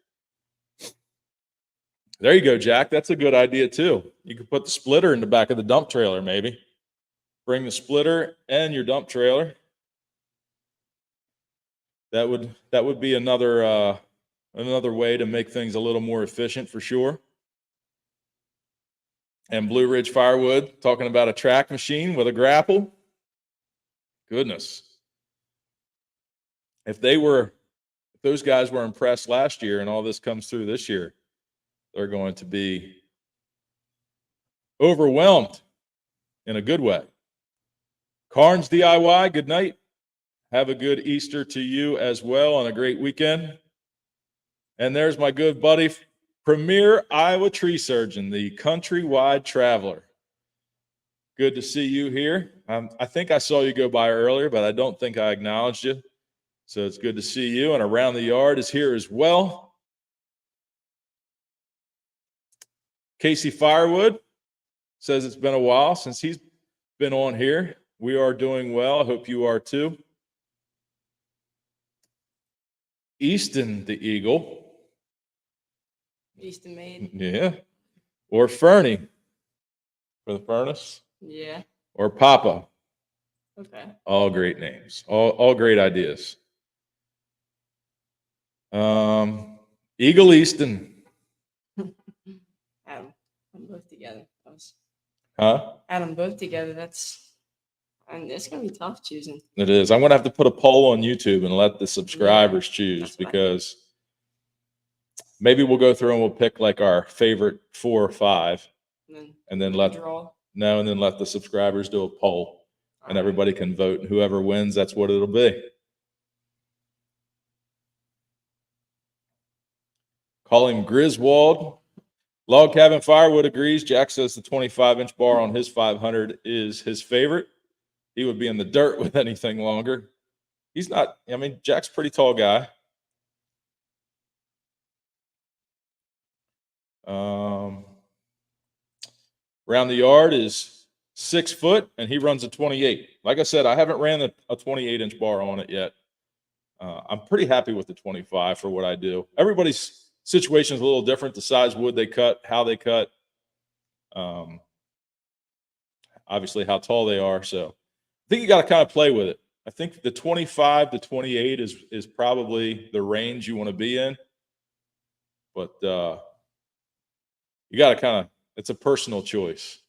There you go, Jack. That's a good idea too. You could put the splitter in the back of the dump trailer, maybe. Bring the splitter and your dump trailer. That would be another way to make things a little more efficient for sure. And Blue Ridge Firewood talking about a track machine with a grapple. Goodness. If those guys were impressed last year and all this comes through this year, they're going to be overwhelmed in a good way. Carnes DIY, good night. Have a good Easter to you as well and a great weekend. And there's my good buddy, Premier Iowa Tree Surgeon, the countrywide traveler. Good to see you here. I think I saw you go by earlier, but I don't think I acknowledged you. So it's good to see you. And Around the Yard is here as well. Casey Firewood says it's been a while since he's been on here. We are doing well. I hope you are too. Easton the Eagle. Easton made. Yeah. Or Fernie for the furnace. Yeah. Or Papa. Okay. All great names. All great ideas. Eagle Easton. Add them both together. Huh? Add them both together. It's gonna be tough choosing. It is. I'm going to have to put a poll on YouTube and let the subscribers choose, that's what I because maybe we'll go through and we'll pick like our favorite 4 or 5, and then let draw. and then let the subscribers do a poll, and Alright. everybody can vote, and whoever wins, that's what it'll be. Call him Griswold. Log Cabin Firewood agrees. Jack says the 25-inch bar on his 500 is his favorite. He would be in the dirt with anything longer. He's not, I mean, Jack's a pretty tall guy. Around the yard is 6 foot, and he runs a 28. Like I said, I haven't ran a 28-inch bar on it yet. I'm pretty happy with the 25 for what I do. Everybody's situation is a little different. The size wood they cut, how they cut, obviously how tall they are. So I think you got to kind of play with it. I think the 25 to 28 is probably the range you want to be in. But you got to kind of, it's a personal choice.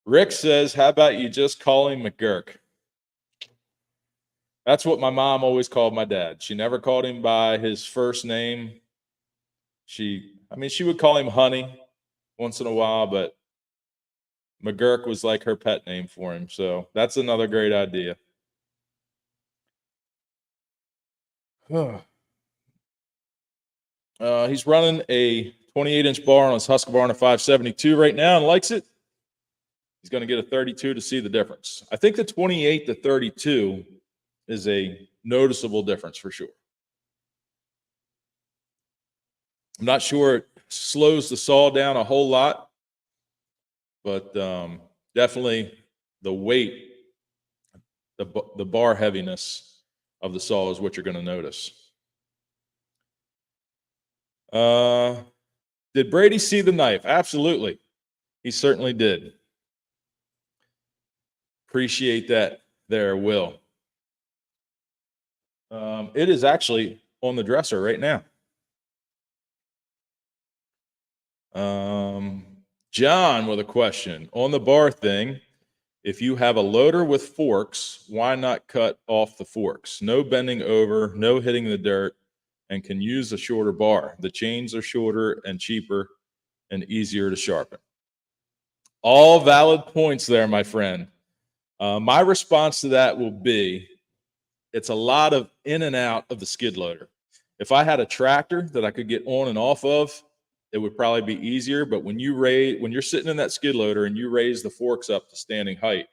Rick says, how about you just call him McGurk? That's what my mom always called my dad. She never called him by his first name. She would call him Honey once in a while, but McGurk was like her pet name for him. So that's another great idea. He's running a 28-inch bar on his Husqvarna 572 right now and likes it. He's going to get a 32 to see the difference. I think the 28 to 32 is a noticeable difference for sure. I'm not sure it slows the saw down a whole lot, but definitely the weight, the bar heaviness of the saw is what you're going to notice. Did Brady see the knife? Absolutely. He certainly did. Appreciate that there, Will. It is actually on the dresser right now. John with a question. On the bar thing, if you have a loader with forks, why not cut off the forks? No bending over, no hitting the dirt, and can use a shorter bar. The chains are shorter and cheaper and easier to sharpen. All valid points there, my friend. My response to that will be, it's a lot of in and out of the skid loader. If I had a tractor that I could get on and off of, it would probably be easier. But when you're sitting in that skid loader and you raise the forks up to standing height,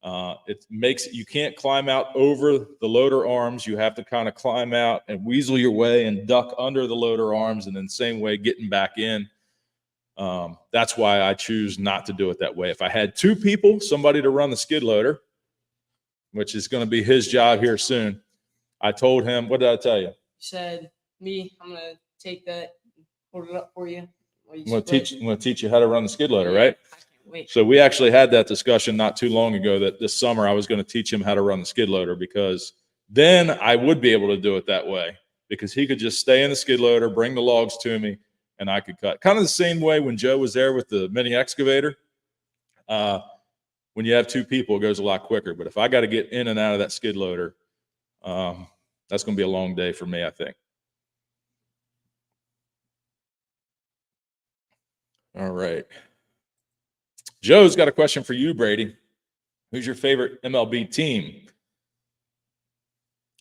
you can't climb out over the loader arms. You have to kind of climb out and weasel your way and duck under the loader arms, and then same way getting back in. That's why I choose not to do it that way. If I had 2 people, somebody to run the skid loader, which is going to be his job here soon, I told him, what did I tell you? You said, I'm going to take that, hold it up for you. I'm going to teach you how to run the skid loader, right? I can't wait. So we actually had that discussion not too long ago, that this summer I was going to teach him how to run the skid loader, because then I would be able to do it that way, because he could just stay in the skid loader, bring the logs to me, and I could cut. Kind of the same way when Joe was there with the mini excavator. When you have 2 people, it goes a lot quicker. But if I got to get in and out of that skid loader, that's going to be a long day for me, I think. All right. Joe's got a question for you, Brady. Who's your favorite MLB team?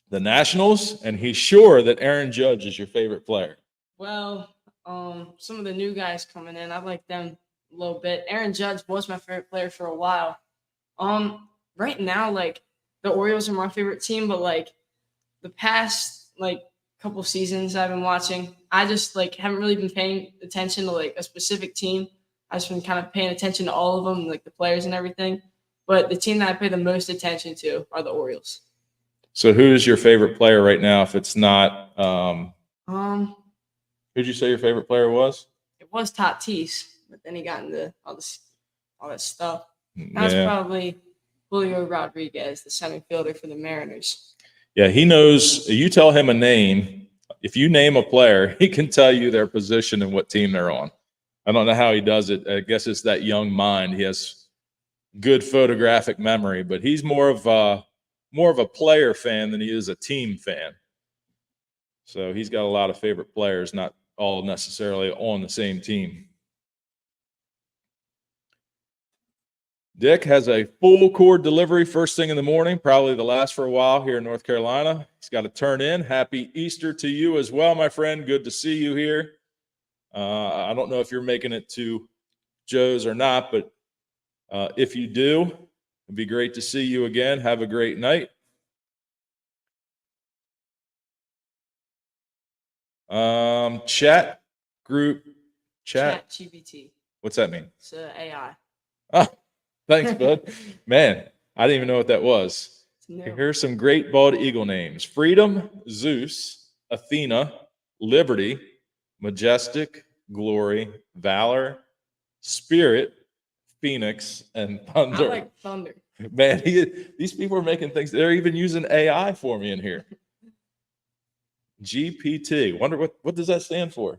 The Nationals, and he's sure that Aaron Judge is your favorite player. Well, some of the new guys coming in, I like them a little bit. Aaron Judge was my favorite player for a while. Right now, like, the Orioles are my favorite team, but like the past couple seasons I've been watching, I just haven't really been paying attention to like a specific team. I've just been kind of paying attention to all of them, like the players and everything. But the team that I pay the most attention to are the Orioles. So who's your favorite player right now? If it's not, who'd you say your favorite player was? It was Tatis, but then he got into all that stuff. That's Yeah. probably Julio Rodriguez, the center fielder for the Mariners. Yeah, he knows. You tell him a name. If you name a player, he can tell you their position and what team they're on. I don't know how he does it. I guess it's that young mind. He has good photographic memory, but he's more of a player fan than he is a team fan. So he's got a lot of favorite players, not all necessarily on the same team. Dick has a full cord delivery first thing in the morning, probably the last for a while here in North Carolina. He's got to turn in. Happy Easter to you as well, my friend. Good to see you here. I don't know if you're making it to Joe's or not, but if you do, it'd be great to see you again. Have a great night. Chat group chat. ChatGPT. What's that mean? It's AI. Oh, thanks, bud. Man, I didn't even know what that was. It's new. Here's some great bald eagle names: Freedom, Zeus, Athena, Liberty, Majestic, Glory, Valor, Spirit, Phoenix, and Thunder. I like Thunder. Man, these people are making things. They're even using AI for me in here. GPT. Wonder what does that stand for?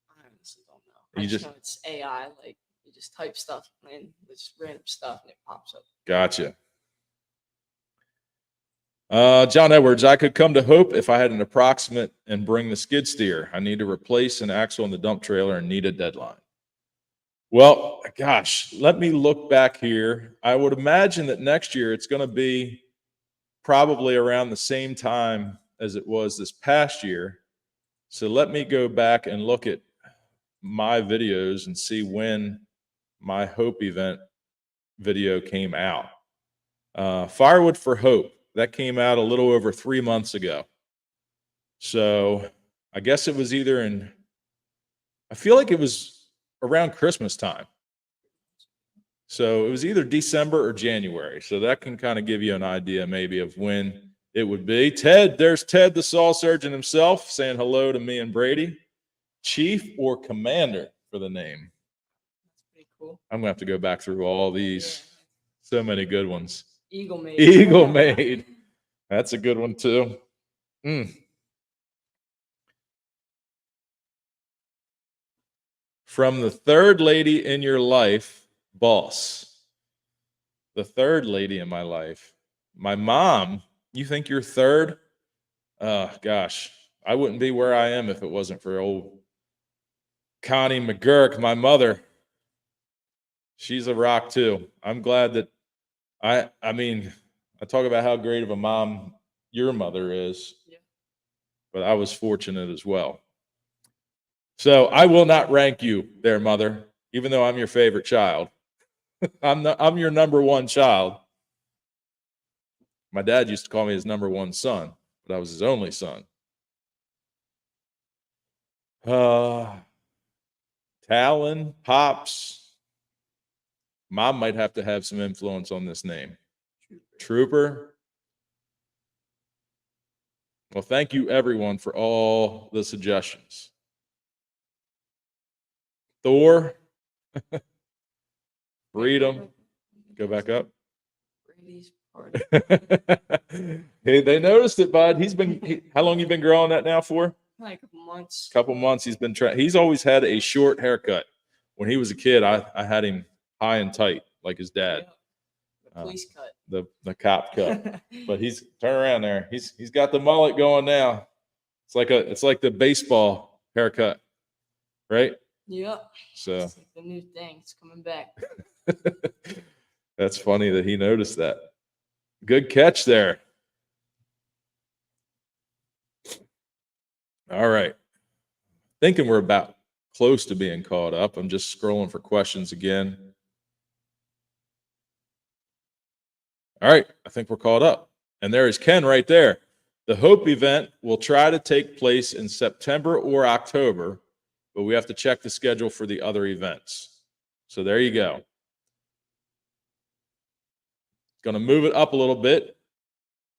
I honestly don't know. I You just just- know it's AI. Like you just type stuff in, just random stuff, and it pops up. Gotcha. John Edwards, I could come to Hope if I had an approximate and bring the skid steer. I need to replace an axle in the dump trailer and need a deadline. Well, gosh, let me look back here. I would imagine that next year it's going to be probably around the same time as it was this past year. So let me go back and look at my videos and see when my Hope event video came out. Firewood for Hope, that came out a little over 3 months ago. So I guess it was I feel like it was around Christmas time. So it was either December or January. So that can kind of give you an idea maybe of when it would be. Ted, there's Ted, the Saw Surgeon himself, saying hello to me and Brady. Chief or Commander for the name. That's pretty cool. I'm going to have to go back through all these. So many good ones. Eagle made. Eagle made. That's a good one too. From the third lady in your life, boss. The third lady in my life. My mom, you think you're third? Gosh, I wouldn't be where I am if it wasn't for old Connie McGurk, my mother. She's a rock too. I'm glad that I mean, I talk about how great of a mom your mother is, but I was fortunate as well. So I will not rank you there, mother, even though I'm your favorite child. I'm your number one child. My dad used to call me his number one son, but I was his only son. Talon, Pops. Mom might have to have some influence on this name. Trooper. Well, thank you, everyone, for all the suggestions. Thor. Freedom. Go back up. Brady's party. Hey, they noticed it, bud. How long you been growing that now for? Like a couple months. Couple months. He's been trying. He's always had a short haircut. When he was a kid, I had him high and tight like his dad. The police cut. The cop cut. But he's turn around there. He's got the mullet going now. It's like the baseball haircut, right? Yep. So It's like the new thing. It's coming back. that's funny that he noticed that. Good catch there. All right. Thinking we're about close to being caught up. I'm just scrolling for questions again. All right. I think we're caught up. And there is Ken right there. The Hope event will try to take place in September or October, but we have to check the schedule for the other events. So there you go. Going to move it up a little bit.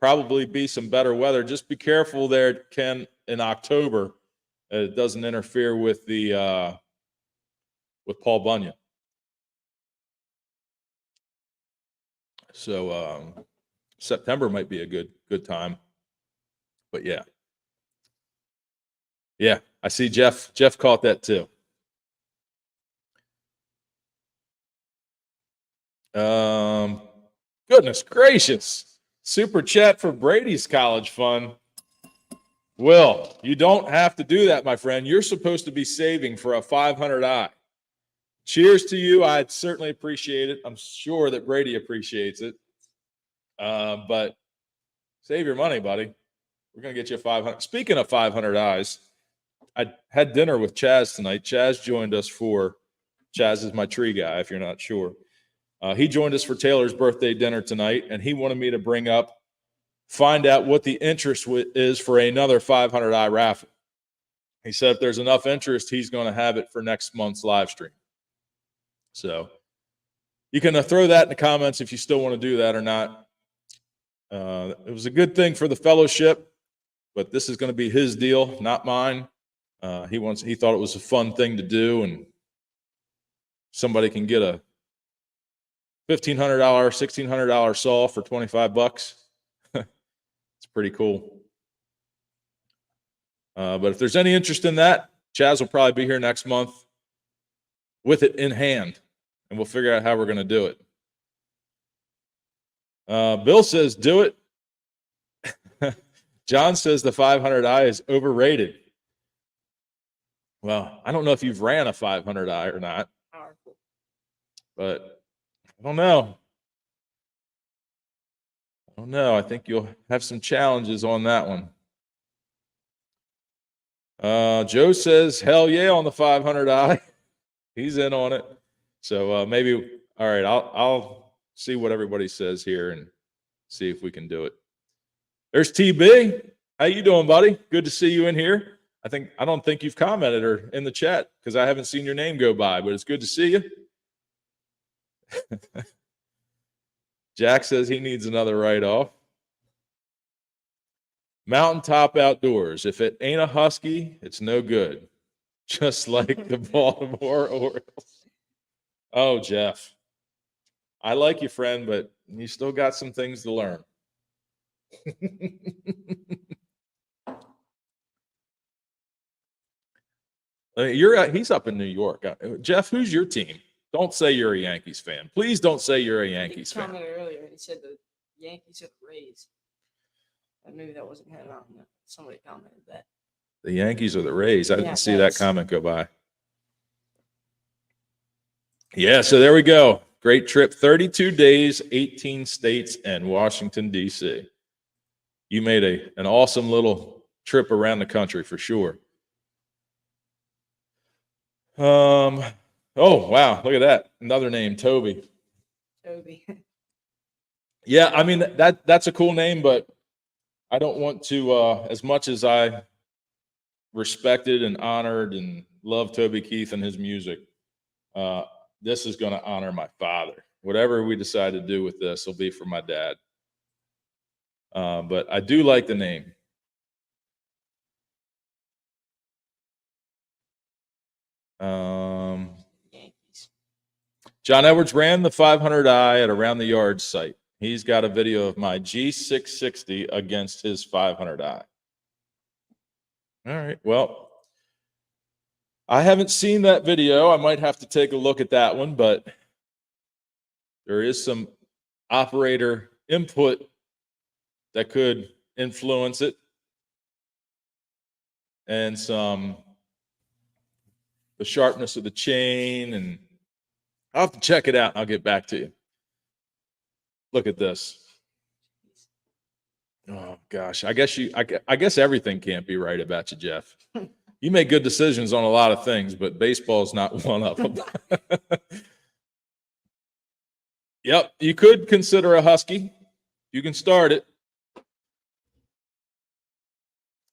probably be some better weather. Just be careful there, Ken, in October. It doesn't interfere with the with Paul Bunyan. So September might be a good time. But yeah. Yeah, I see Jeff. Jeff caught that too. Goodness gracious. Super chat for Brady's college fund. Will, you don't have to do that, my friend. You're supposed to be saving for a 500i. Cheers to you. I'd certainly appreciate it. I'm sure that Brady appreciates it. But save your money, buddy. We're going to get you a 500. Speaking of 500i's, I had dinner with Chaz tonight. Chaz joined us for, Chaz is my tree guy, if you're not sure. He joined us for Taylor's birthday dinner tonight, and he wanted me to find out what the interest is for another 500i raffle. He said if there's enough interest, he's going to have it for next month's live stream. So you can throw that in the comments if you still want to do that or not. It was a good thing for the fellowship, but this is going to be his deal, not mine. He thought it was a fun thing to do, and somebody can get a $1,500, $1,600 saw for $25. It's pretty cool. But if there's any interest in that, Chaz will probably be here next month with it in hand, and we'll figure out how we're going to do it. Bill says, do it. John says the 500i is overrated. Well, I don't know if you've ran a 500i or not, but I don't know. I think you'll have some challenges on that one. Joe says, hell yeah on the 500i. He's in on it. So maybe, all right, I'll see what everybody says here and see if we can do it. There's TB. How you doing, buddy? Good to see you in here. I don't think you've commented or in the chat because I haven't seen your name go by, but it's good to see you. Jack says he needs another write-off. Mountaintop Outdoors. If it ain't a Husky, it's no good. Just like the Baltimore Orioles. Oh, Jeff. I like you, friend, but you still got some things to learn. He's up in New York. Jeff, who's your team? Don't say you're a Yankees fan. Please don't say you're a Yankees fan. He commented earlier. He said the Yankees are the Rays. Maybe that wasn't him. Somebody commented that. The Yankees are the Rays. I didn't see that comment go by. Yeah, so there we go. Great trip. 32 days, 18 states, and Washington, D.C. You made an awesome little trip around the country for sure. Oh, wow. Look at that. Another name, Toby. Toby. Yeah, I mean, that's a cool name, but I don't want to, as much as I respected and honored and loved Toby Keith and his music, this is going to honor my father. Whatever we decide to do with this will be for my dad. But I do like the name. John Edwards ran the 500i at Around the Yard site. He's got a video of my G660 against his 500i. All right. Well, I haven't seen that video. I might have to take a look at that one, but there is some operator input that could influence it, and the sharpness of the chain, and I'll have to check it out and I'll get back to you. Look at this. Oh gosh, I guess everything can't be right about you, Jeff. You make good decisions on a lot of things, but baseball is not one of them. Yep, you could consider a Husky. You can start it.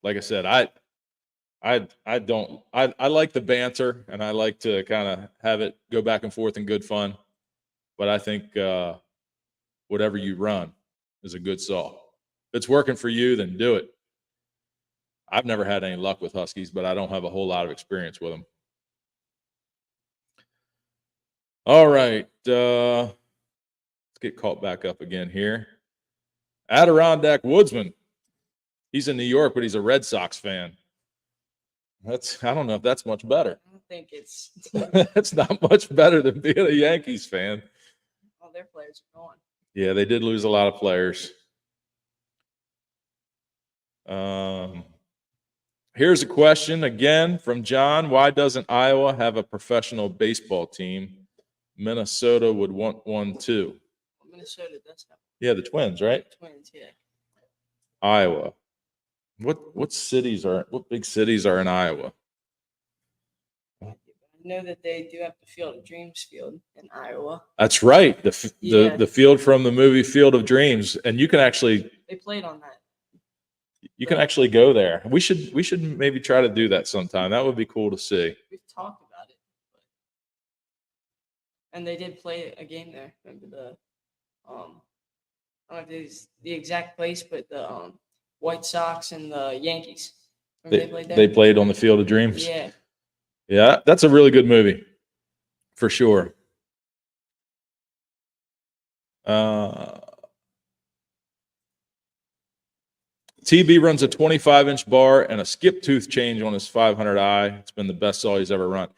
Like I said, I like the banter, and I like to kind of have it go back and forth in good fun. But I think whatever you run is a good saw. it's working for you, then do it. I've never had any luck with Huskies, but I don't have a whole lot of experience with them. All right. Let's get caught back up again here. Adirondack Woodsman. He's in New York, but he's a Red Sox fan. I don't know if that's much better. I don't think it's That's not much better than being a Yankees fan. all their players are gone. Yeah, they did lose a lot of players. Here's a question again from John. Why doesn't Iowa have a professional baseball team? Minnesota would want one too. Minnesota does have Yeah, the Twins, right? Twins, yeah. Iowa. What big cities are in Iowa? I know that they do have the Field of Dreams field in Iowa. That's right. Yeah. The field from the movie Field of Dreams, and you can actually They played on that. go there. We should maybe try to do that sometime. That would be cool to see. We've talked about it. And they did play a game there. Remember the I don't know if it's the exact place, but the White Sox and the Yankees. Remember they played there? They played on the Field of Dreams. Yeah. Yeah, that's a really good movie, for sure. TB runs a 25-inch bar and a skip tooth change on his 500i. It's been the best saw he's ever run.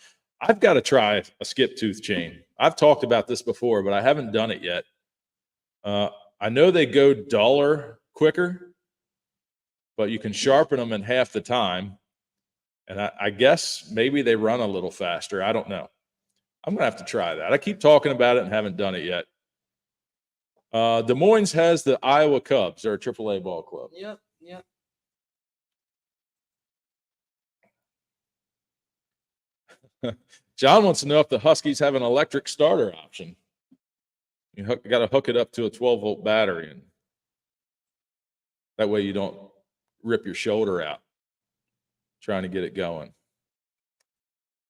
I've got to try a skip tooth chain. I've talked about this before, but I haven't done it yet. I know they go duller quicker, but you can sharpen them in half the time. And I guess maybe they run a little faster. I don't know. I'm going to have to try that. I keep talking about it and haven't done it yet. Des Moines has the Iowa Cubs. They're a AAA ball club. Yep. John wants to know if the Huskies have an electric starter option. You got to hook it up to a 12-volt battery, and that way you don't rip your shoulder out trying to get it going.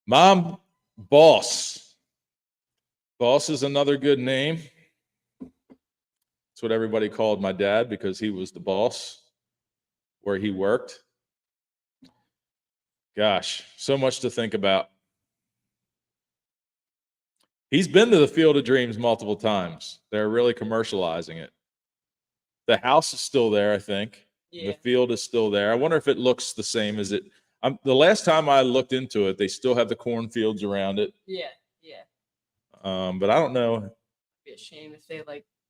Mom, Boss. Boss is another good name. That's what everybody called my dad because he was the boss where he worked. Gosh, so much to think about. He's been to the Field of Dreams multiple times. They're really commercializing it. The house is still there, I think. Yeah. The field is still there. I wonder if it looks the same as it. The last time I looked into it, they still have the cornfields around it. Yeah. But I don't know It'd be a shame if they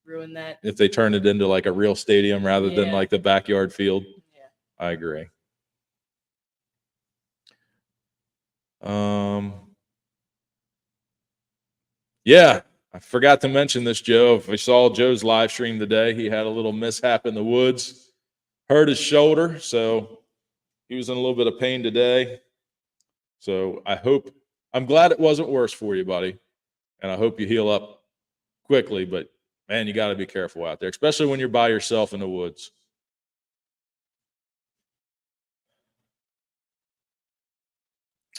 ruin that. if they turn it into like a real stadium rather than Yeah. like the backyard field. Yeah. I agree. Yeah, I forgot to mention this, Joe. If we saw Joe's live stream today, he had a little mishap in the woods, hurt his shoulder, so he was in a little bit of pain today. So I'm glad it wasn't worse for you, buddy, and I hope you heal up quickly. But man, you got to be careful out there, especially when you're by yourself in the woods.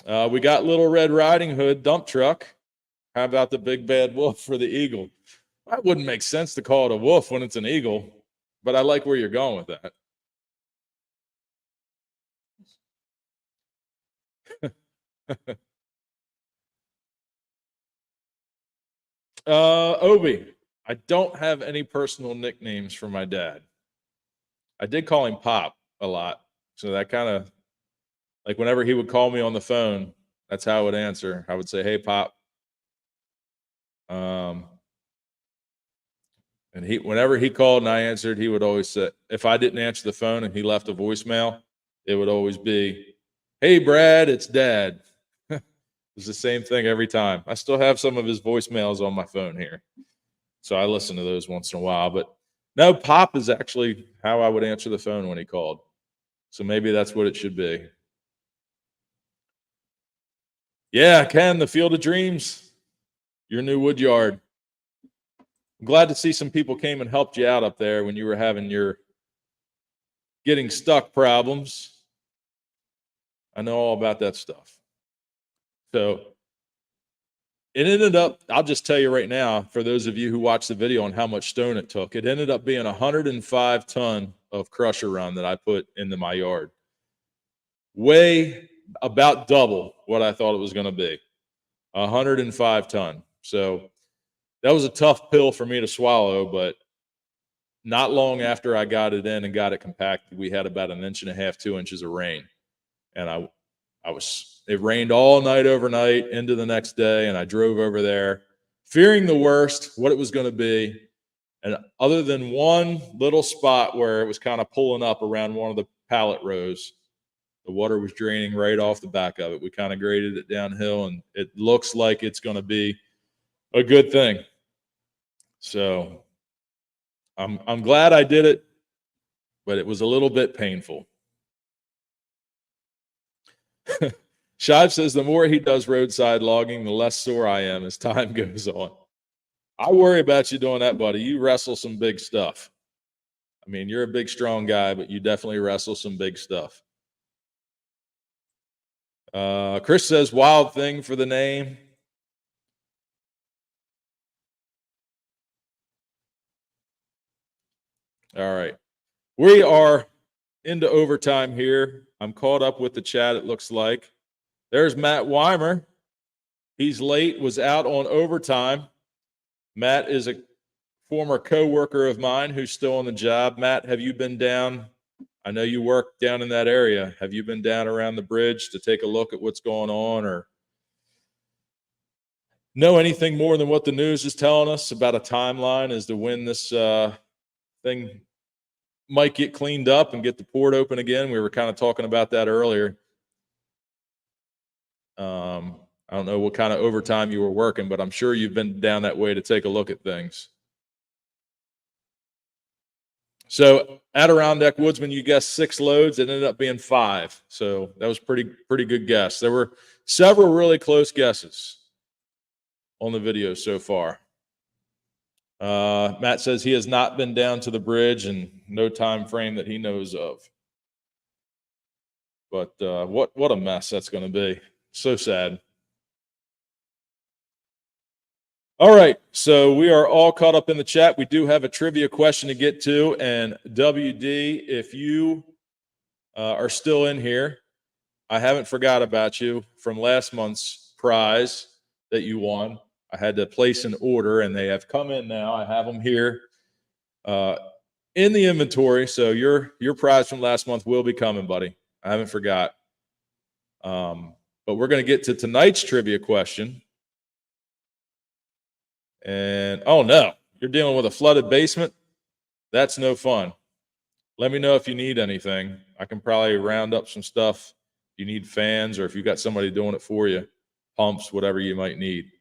We got Little Red Riding Hood dump truck. How about the big bad wolf for the eagle? That wouldn't make sense to call it a wolf when it's an eagle, but I like where you're going with that. Obi, I don't have any personal nicknames for my dad. I did call him Pop a lot, so that kind of like whenever he would call me on the phone, that's how I would answer. I would say, "Hey, Pop." And whenever he called and I answered, he would always say, if I didn't answer the phone and he left a voicemail, it would always be, "Hey, Brad, it's Dad." It's the same thing every time. I still have some of his voicemails on my phone here, so I listen to those once in a while. But no, Pop is actually how I would answer the phone when he called. So maybe that's what it should be. Yeah, Ken, the Field of Dreams, your new Woodyard. I'm glad to see some people came and helped you out up there when you were having your getting stuck problems. I know all about that stuff. So it ended up, I'll just tell you right now, for those of you who watched the video on how much stone it took, it ended up being a 105-ton of crusher run that I put into my yard. Way about double what I thought it was going to be. 105 ton. So that was a tough pill for me to swallow, but not long after I got it in and got it compacted, we had about 1.5 inches, 2 inches of rain. And it rained all night overnight into the next day, and I drove over there fearing the worst, what it was going to be. And other than one little spot where it was kind of pulling up around one of the pallet rows, the water was draining right off the back of it. We kind of graded it downhill, and it looks like it's going to be a good thing. So I'm glad I did it, but it was a little bit painful. Shive says the more he does roadside logging, the less sore I am as time goes on. I worry about you doing that, buddy. You wrestle some big stuff. I mean, you're a big, strong guy, but you definitely wrestle some big stuff. Chris says, wild thing for the name. All right. We are into overtime here. I'm caught up with the chat, it looks like. There's Matt Weimer. He's late, was out on overtime. Matt is a former co-worker of mine who's still on the job. Matt, have you been down? I know you work down in that area. Have you been down around the bridge to take a look at what's going on, or know anything more than what the news is telling us about a timeline as to when this thing might get cleaned up and get the port open again? We were kind of talking about that earlier. I don't know what kind of overtime you were working, but I'm sure you've been down that way to take a look at things. So Adirondack Woodsman, you guessed 6 loads. It ended up being 5. So that was pretty good guess. There were several really close guesses on the video so far. Matt says he has not been down to the bridge and no time frame that he knows of. But what a mess that's going to be. So sad. All right, so we are all caught up in the chat. We do have a trivia question to get to, and WD, if you are still in here, I haven't forgot about you from last month's prize that you won. I had to place an order, and they have come in now. I have them here in the inventory, so your prize from last month will be coming, buddy. I haven't forgot. But we're going to get to tonight's trivia question. And, oh, no, you're dealing with a flooded basement? That's no fun. Let me know if you need anything. I can probably round up some stuff. If you need fans or if you got somebody doing it for you, pumps, whatever you might need.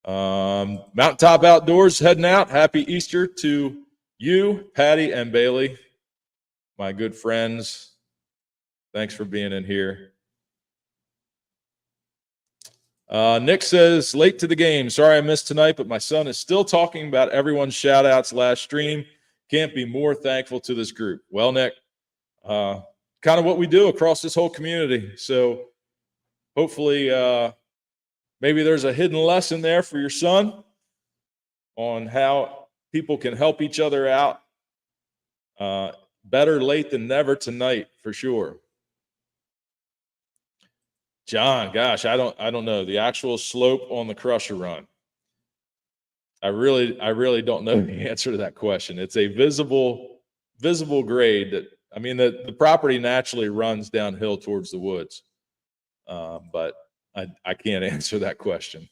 Mountaintop Outdoors heading out. Happy Easter to you, Patty, and Bailey, my good friends. Thanks for being in here. Nick says, late to the game. Sorry I missed tonight, but my son is still talking about everyone's shout-outs last stream. Can't be more thankful to this group. Well, Nick, kind of what we do across this whole community. So hopefully maybe there's a hidden lesson there for your son on how people can help each other out. Better late than never tonight, for sure. John, gosh, I don't know the actual slope on the crusher run. I really don't know the answer to that question. It's a visible grade that, I mean, the property naturally runs downhill towards the woods, but I can't answer that question.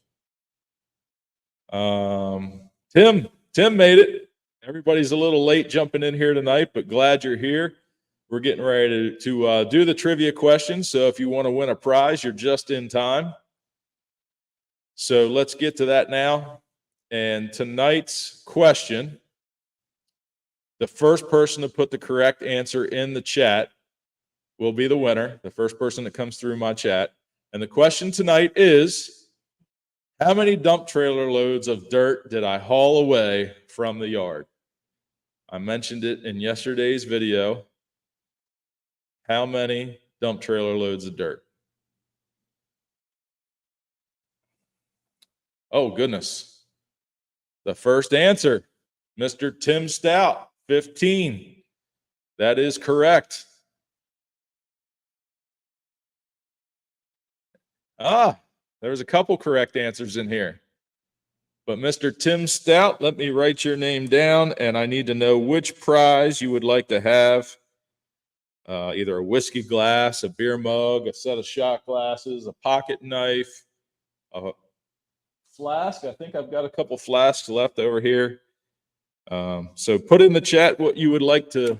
Tim made it. Everybody's a little late jumping in here tonight, but glad you're here. We're getting ready to do the trivia question. So if you want to win a prize, you're just in time. So let's get to that now. And tonight's question, the first person to put the correct answer in the chat will be the winner, the first person that comes through my chat. And the question tonight is, how many dump trailer loads of dirt did I haul away from the yard? I mentioned it in yesterday's video. How many dump trailer loads of dirt? Oh, goodness. The first answer, Mr. Tim Stout, 15. That is correct. There was a couple correct answers in here. But Mr. Tim Stout, let me write your name down, and I need to know which prize you would like to have. Either a whiskey glass, a beer mug, a set of shot glasses, a pocket knife, a flask. I think I've got a couple flasks left over here. So put in the chat what you would like me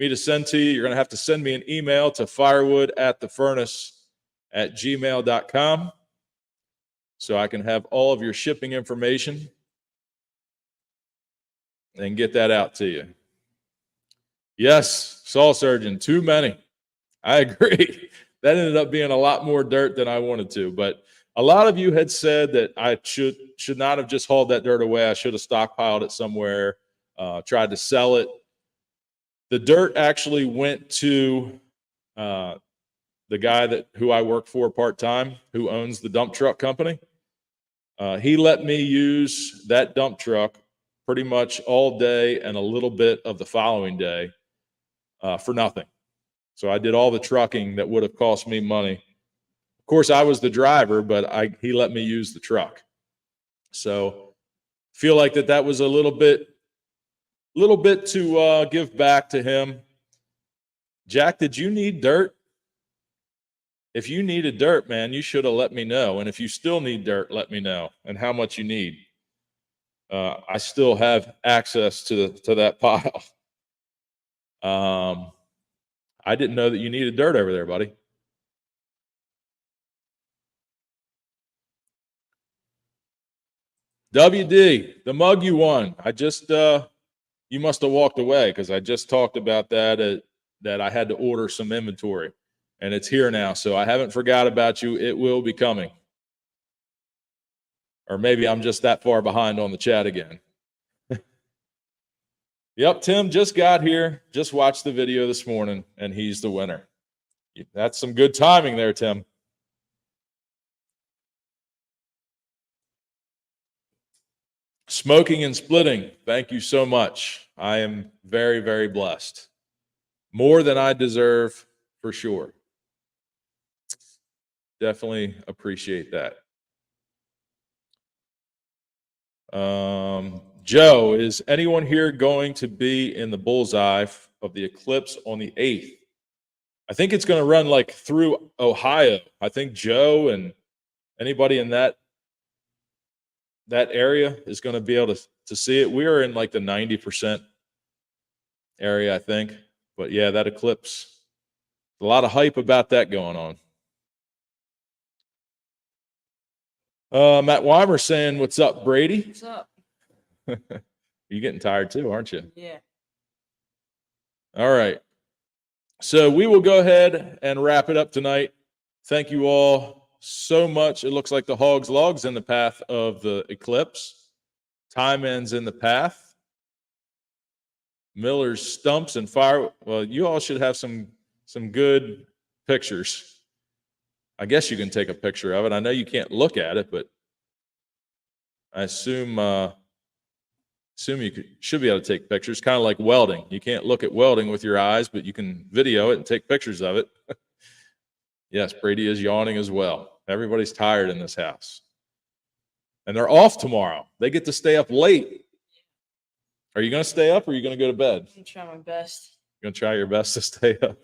to send to you. You're going to have to send me an email to firewood@thefurnace@gmail.com so I can have all of your shipping information and get that out to you. Yes, saw surgeon, too many. I agree. That ended up being a lot more dirt than I wanted to, but a lot of you had said that I should not have just hauled that dirt away. I should have stockpiled it somewhere, tried to sell it. The dirt actually went to the guy who I work for part-time, who owns the dump truck company. He let me use that dump truck pretty much all day and a little bit of the following day for nothing. So I did all the trucking that would have cost me money. Of course, I was the driver, but he let me use the truck. So feel like that was a little bit to give back to him. Jack, did you need dirt? If you needed dirt, man, you should have let me know. And if you still need dirt, let me know and how much you need. I still have access to that pile. I didn't know that you needed dirt over there, buddy. WD, the mug you won. I just you must have walked away because I just talked about that I had to order some inventory, and it's here now. So I haven't forgot about you. It will be coming. Or maybe I'm just that far behind on the chat again. Yep, Tim just got here, just watched the video this morning, and he's the winner. That's some good timing there, Tim. Smoking and splitting, thank you so much. I am very, very blessed. More than I deserve, for sure. Definitely appreciate that. Joe, is anyone here going to be in the bullseye of the eclipse on the 8th? I think it's going to run like through Ohio. I think Joe and anybody in that area is going to be able to see it. We are in like the 90% area, I think. But yeah, that eclipse, a lot of hype about that going on. Matt Weimer saying, "What's up, Brady?" What's up? You're getting tired too, aren't you? Yeah. All right. So we will go ahead and wrap it up tonight. Thank you all so much. It looks like the Hog's Log's in the path of the eclipse. Time End's in the path. Miller's Stumps and Fire. Well, you all should have some good pictures. I guess you can take a picture of it. I know you can't look at it, but I assume you should be able to take pictures, kind of like welding. You can't look at welding with your eyes, but you can video it and take pictures of it. Yes, Brady is yawning as well. Everybody's tired in this house. And they're off tomorrow. They get to stay up late. Are you going to stay up or are you going to go to bed? I'm trying my best. You're going to try your best to stay up.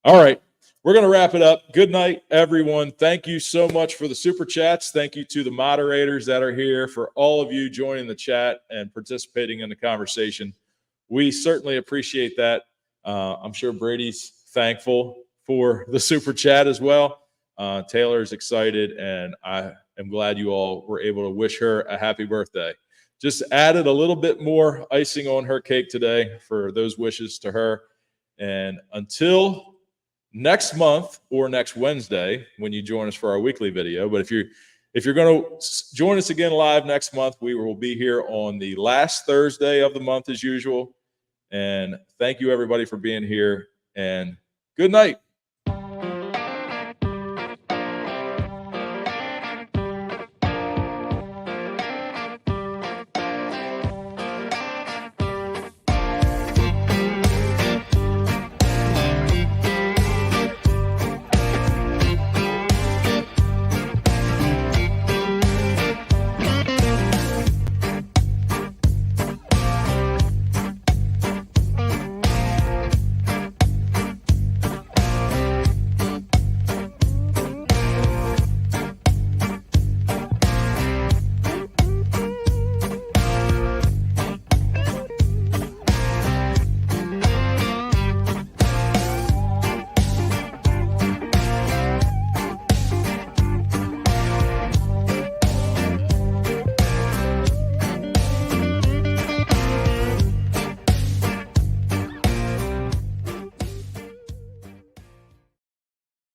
All right. We're going to wrap it up. Good night, everyone. Thank you so much for the super chats. Thank you to the moderators that are here, for all of you joining the chat and participating in the conversation. We certainly appreciate that. I'm sure Brady's thankful for the super chat as well. Taylor's excited, and I am glad you all were able to wish her a happy birthday. Just added a little bit more icing on her cake today for those wishes to her. And until next month or next Wednesday when you join us for our weekly video. But if you're going to join us again live next month, we will be here on the last Thursday of the month as usual. And thank you, everybody, for being here. And good night.